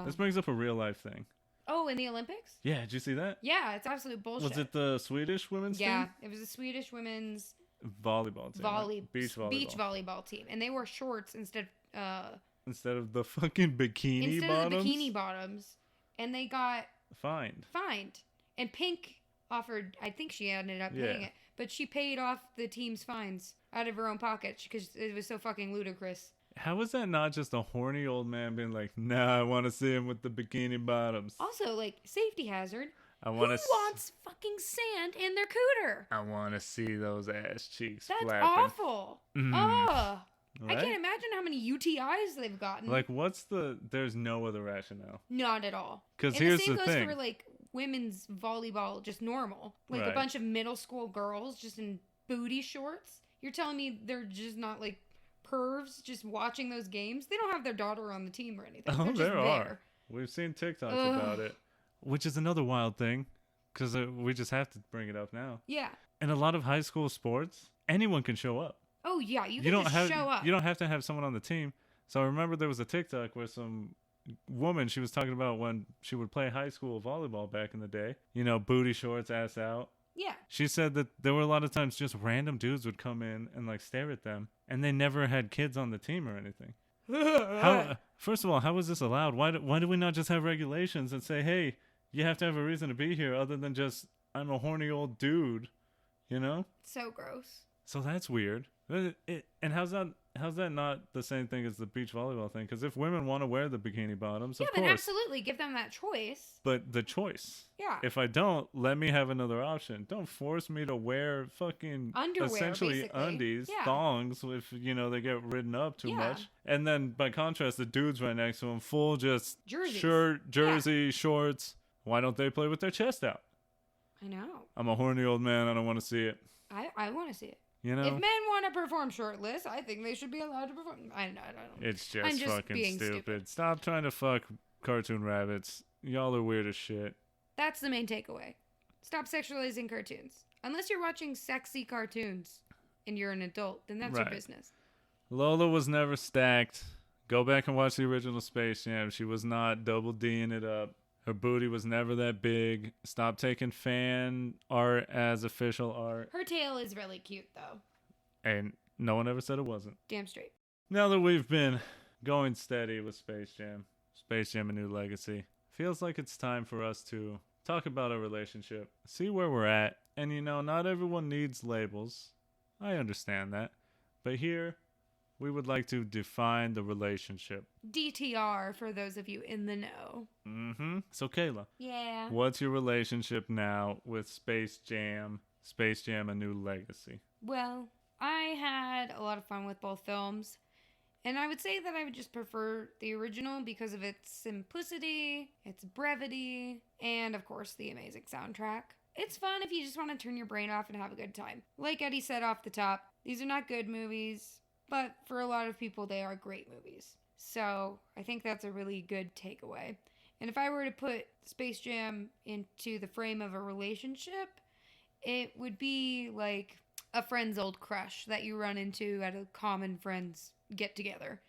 This brings up a real life thing. Oh, in the Olympics? Yeah, did you see that? Yeah, it's absolute bullshit. Was it the Swedish women's Yeah, team? it was the Swedish women's Volleyball team. Right? Beach volleyball team, and they wore shorts instead of the fucking bikini bottoms. Of the bikini bottoms, and they got fined. And Pink offered. I think she ended up paying it, but she paid off the team's fines out of her own pocket because it was so fucking ludicrous. How is that not just a horny old man being like, nah, I want to see him with the bikini bottoms? Also, like, safety hazard. Who wants fucking sand in their cooter? I want to see those ass cheeks That's flapping. awful. Ugh. Right? I can't imagine how many UTIs they've gotten. Like, there's no other rationale. Not at all. Because here's the thing. And the same goes for, like, women's volleyball, just normal. Like, a bunch of middle school girls just in booty shorts. You're telling me they're just not, like, pervs just watching those games? They don't have their daughter on the team or anything. Oh, just there are. We've seen TikToks about it. Which is another wild thing. Because we just have to bring it up now. Yeah. In a lot of high school sports, anyone can show up. Oh, yeah. You can just show up. You don't have to have someone on the team. So I remember there was a TikTok where some woman, she was talking about when she would play high school volleyball back in the day. You know, booty shorts, ass out. Yeah. She said that there were a lot of times just random dudes would come in and like stare at them. And they never had kids on the team or anything. First of all, how was this allowed? Why do we not just have regulations and say, hey, you have to have a reason to be here other than just, I'm a horny old dude, you know? So gross. So that's weird. And how's that not the same thing as the beach volleyball thing? Because if women want to wear the bikini bottoms, of course. Then absolutely give them that choice. But the choice. Yeah. If I don't, let me have another option. Don't force me to wear fucking underwear, essentially basically. undies, thongs, if they get ridden up too much. And then by contrast, the dudes right next to them, full just jerseys. Shirt, jersey, shorts. Why don't they play with their chest out? I know. I'm a horny old man. I don't want to see it. I want to see it. You know? If men want to perform shirtless, I think they should be allowed to perform. I don't know. It's just fucking stupid. Stop trying to fuck cartoon rabbits. Y'all are weird as shit. That's the main takeaway. Stop sexualizing cartoons. Unless you're watching sexy cartoons and you're an adult, then that's your business. Lola was never stacked. Go back and watch the original Space Jam. She was not double D'ing it up. Her booty was never that big. Stop taking fan art as official art. Her tail is really cute, though. And no one ever said it wasn't. Damn straight. Now that we've been going steady with Space Jam A New Legacy, feels like it's time for us to talk about our relationship, see where we're at. And not everyone needs labels. I understand that. But here, we would like to define the relationship. DTR for those of you in the know. So Kayla. Yeah. What's your relationship now with Space Jam A New Legacy? Well, I had a lot of fun with both films. And I would say that I would just prefer the original because of its simplicity, its brevity, and of course the amazing soundtrack. It's fun if you just want to turn your brain off and have a good time. Like Eddie said off the top, these are not good movies. But for a lot of people, they are great movies. So I think that's a really good takeaway. And if I were to put Space Jam into the frame of a relationship, it would be like a friend's old crush that you run into at a common friend's get-together.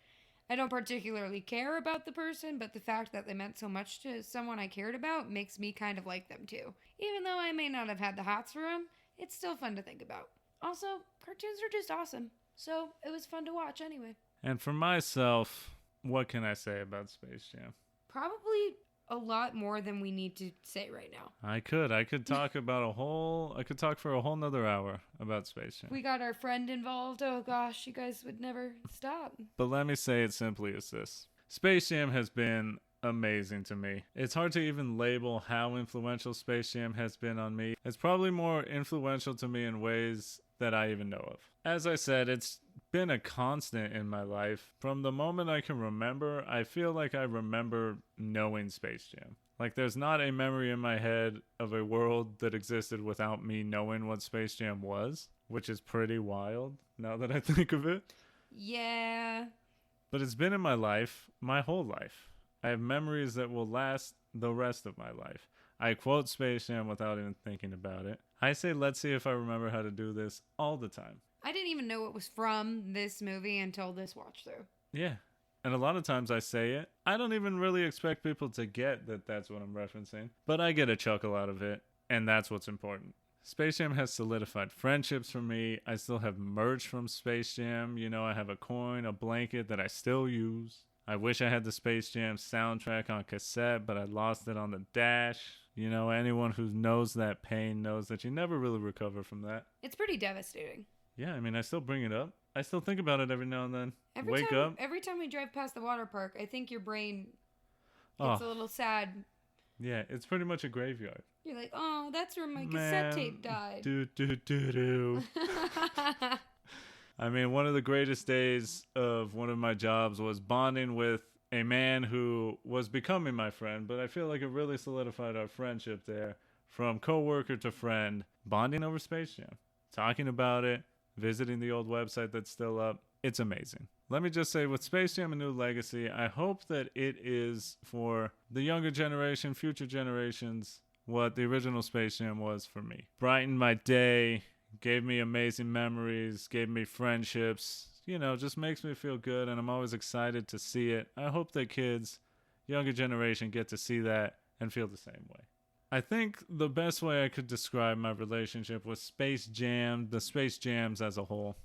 I don't particularly care about the person, but the fact that they meant so much to someone I cared about makes me kind of like them too. Even though I may not have had the hots for them, it's still fun to think about. Also, cartoons are just awesome, so it was fun to watch anyway. And for myself, what can I say about Space Jam? Probably a lot more than we need to say right now. I could talk I could talk for a whole nother hour about Space Jam. We got our friend involved. Oh gosh, you guys would never stop. But let me say it simply as this. Space Jam has been amazing to me. It's hard to even label how influential Space Jam has been on me. It's probably more influential to me in ways that I even know of. As I said, it's been a constant in my life. From the moment I can remember, I feel like I remember knowing Space Jam. Like there's not a memory in my head of a world that existed without me knowing what Space Jam was, which is pretty wild now that I think of it. Yeah. But it's been in my life, my whole life. I have memories that will last the rest of my life. I quote Space Jam without even thinking about it. I say, let's see if I remember how to do this all the time. I didn't even know it was from this movie until this watch through. Yeah. And a lot of times I say it. I don't even really expect people to get that that's what I'm referencing. But I get a chuckle out of it. And that's what's important. Space Jam has solidified friendships for me. I still have merch from Space Jam. You know, I have a coin, a blanket that I still use. I wish I had the Space Jam soundtrack on cassette, but I lost it on the dash. You know, anyone who knows that pain knows that you never really recover from that. It's pretty devastating. Yeah, I mean, I still bring it up. I still think about it every now and then. Every time we drive past the water park, I think your brain gets a little sad. Yeah, it's pretty much a graveyard. You're like, oh, that's where my cassette tape died. Do. I mean, one of the greatest days of one of my jobs was bonding with a man who was becoming my friend, but I feel like it really solidified our friendship there. From coworker to friend, bonding over Space Jam, talking about it, visiting the old website that's still up. It's amazing. Let me just say, with Space Jam: A New Legacy, I hope that it is for the younger generation, future generations, what the original Space Jam was for me. Brightened my day, gave me amazing memories, gave me friendships, you know, just makes me feel good, and I'm always excited to see it. I hope that kids, younger generation, get to see that and feel the same way. I think the best way I could describe my relationship with Space Jam, the Space Jams as a whole,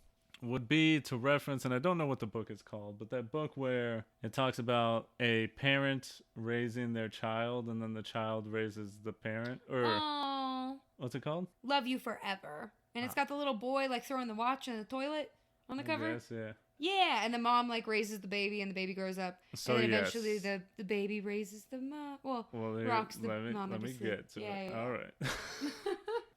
would be to reference, and I don't know what the book is called, but that book where it talks about a parent raising their child and then the child raises the parent. Or Aww. What's it called? Love You Forever. And it's got the little boy like throwing the watch in the toilet on the cover. Yes, yeah. Yeah, and the mom like raises the baby and the baby grows up. So and then eventually the baby raises the mom. Well rocks the mom. Let me get to it. Yeah. All right.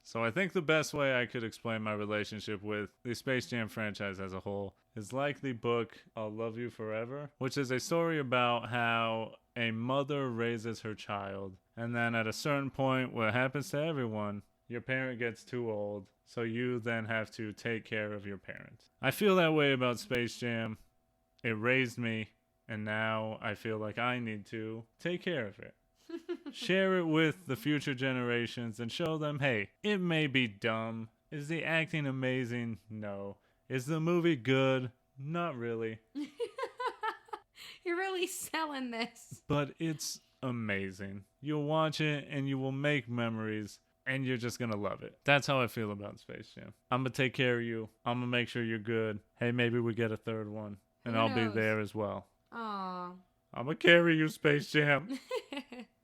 So I think the best way I could explain my relationship with the Space Jam franchise as a whole is like the book I'll Love You Forever, which is a story about how a mother raises her child, and then at a certain point, what happens to everyone, your parent gets too old, so you then have to take care of your parent. I feel that way about Space Jam. It raised me, and now I feel like I need to take care of it. Share it with the future generations and show them, hey, it may be dumb. Is the acting amazing? No. Is the movie good? Not really. You're really selling this. But it's amazing. You'll watch it and you will make memories and you're just going to love it. That's how I feel about Space Jam. I'm going to take care of you. I'm going to make sure you're good. Hey, maybe we get a third one and I'll be there as well. Aww. I'm going to carry you, Space Jam.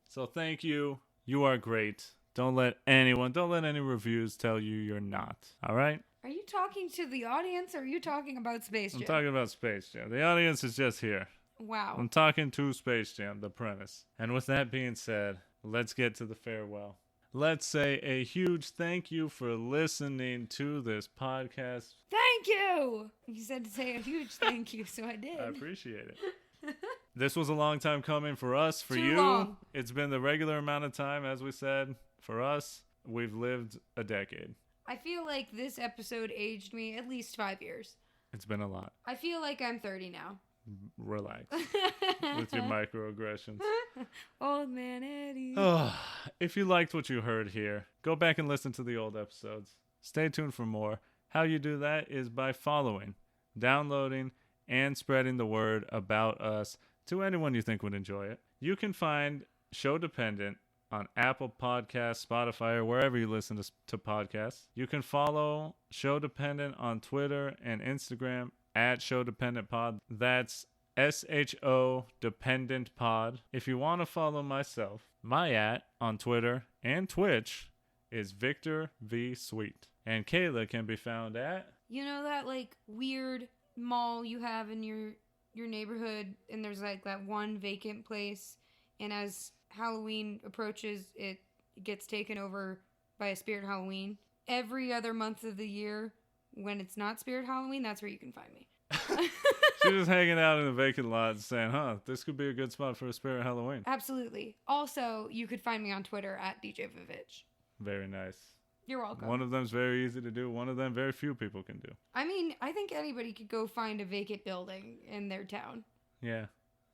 So thank you. You are great. Don't let any reviews tell you you're not. All right? Are you talking to the audience or are you talking about Space Jam? I'm talking about Space Jam. The audience is just here. Wow. I'm talking to Space Jam, the premise. And with that being said, let's get to the farewell. Let's say a huge thank you for listening to this podcast. Thank you! You said to say a huge thank you, so I did. I appreciate it. This was a long time coming for us. For Too you, long. It's been the regular amount of time, as we said. For us, we've lived a decade. I feel like this episode aged me at least 5 years. It's been a lot. I feel like I'm 30 now. Relax with your microaggressions. Old man Eddie. Oh, if you liked what you heard here, go back and listen to the old episodes. Stay tuned for more. How you do that is by following, downloading, and spreading the word about us to anyone you think would enjoy it. You can find Sho-Dependent on Apple Podcasts, Spotify, or wherever you listen to podcasts. You can follow Sho-Dependent on Twitter and Instagram at Sho-Dependent Pod. That's SHO Dependent Pod. If you want to follow myself, my @ on Twitter and Twitch is Victor V Sweet. And Kayla can be found at... You know that, like, weird mall you have in your neighborhood, and there's, like, that one vacant place, and as Halloween approaches, it gets taken over by a Spirit Halloween. Every other month of the year, when it's not Spirit Halloween, that's where you can find me. She's just hanging out in a vacant lot saying, this could be a good spot for a Spirit Halloween. Absolutely. Also, you could find me on Twitter at DJ Vivitch. Very nice. You're welcome. One of them's very easy to do. One of them very few people can do. I mean, I think anybody could go find a vacant building in their town. Yeah.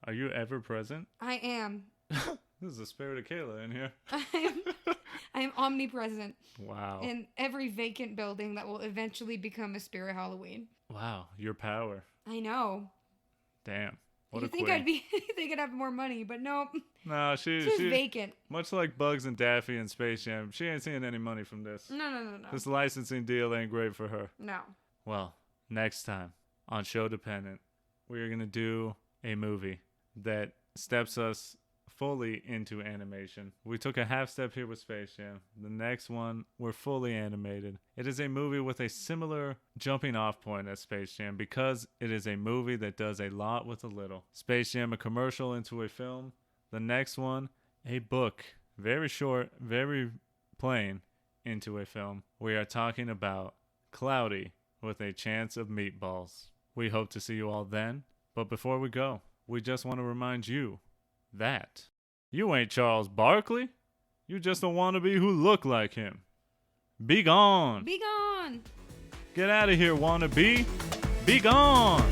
Are you ever present? I am. This is the spirit of Kayla in here. I am omnipresent. Wow. In every vacant building that will eventually become a Spirit Halloween. Wow, your power. I know. Damn. What you a think queen. I'd be think I'd have more money, but nope. No, She's vacant. Much like Bugs and Daffy in Space Jam, she ain't seeing any money from this. No. This licensing deal ain't great for her. No. Well, next time on Sho-Dependent, we are going to do a movie that steps us fully into animation. We took a half step here with Space Jam. The next one, we're fully animated. It is a movie with a similar jumping off point as Space Jam because it is a movie that does a lot with a little. Space Jam, a commercial into a film. The next one, a book. Very short, very plain, into a film. We are talking about Cloudy with a Chance of Meatballs. We hope to see you all then. But before we go, we just want to remind you that you ain't Charles Barkley. You just a wannabe who look like him. Be gone. Be gone. Get out of here, wannabe. Be gone.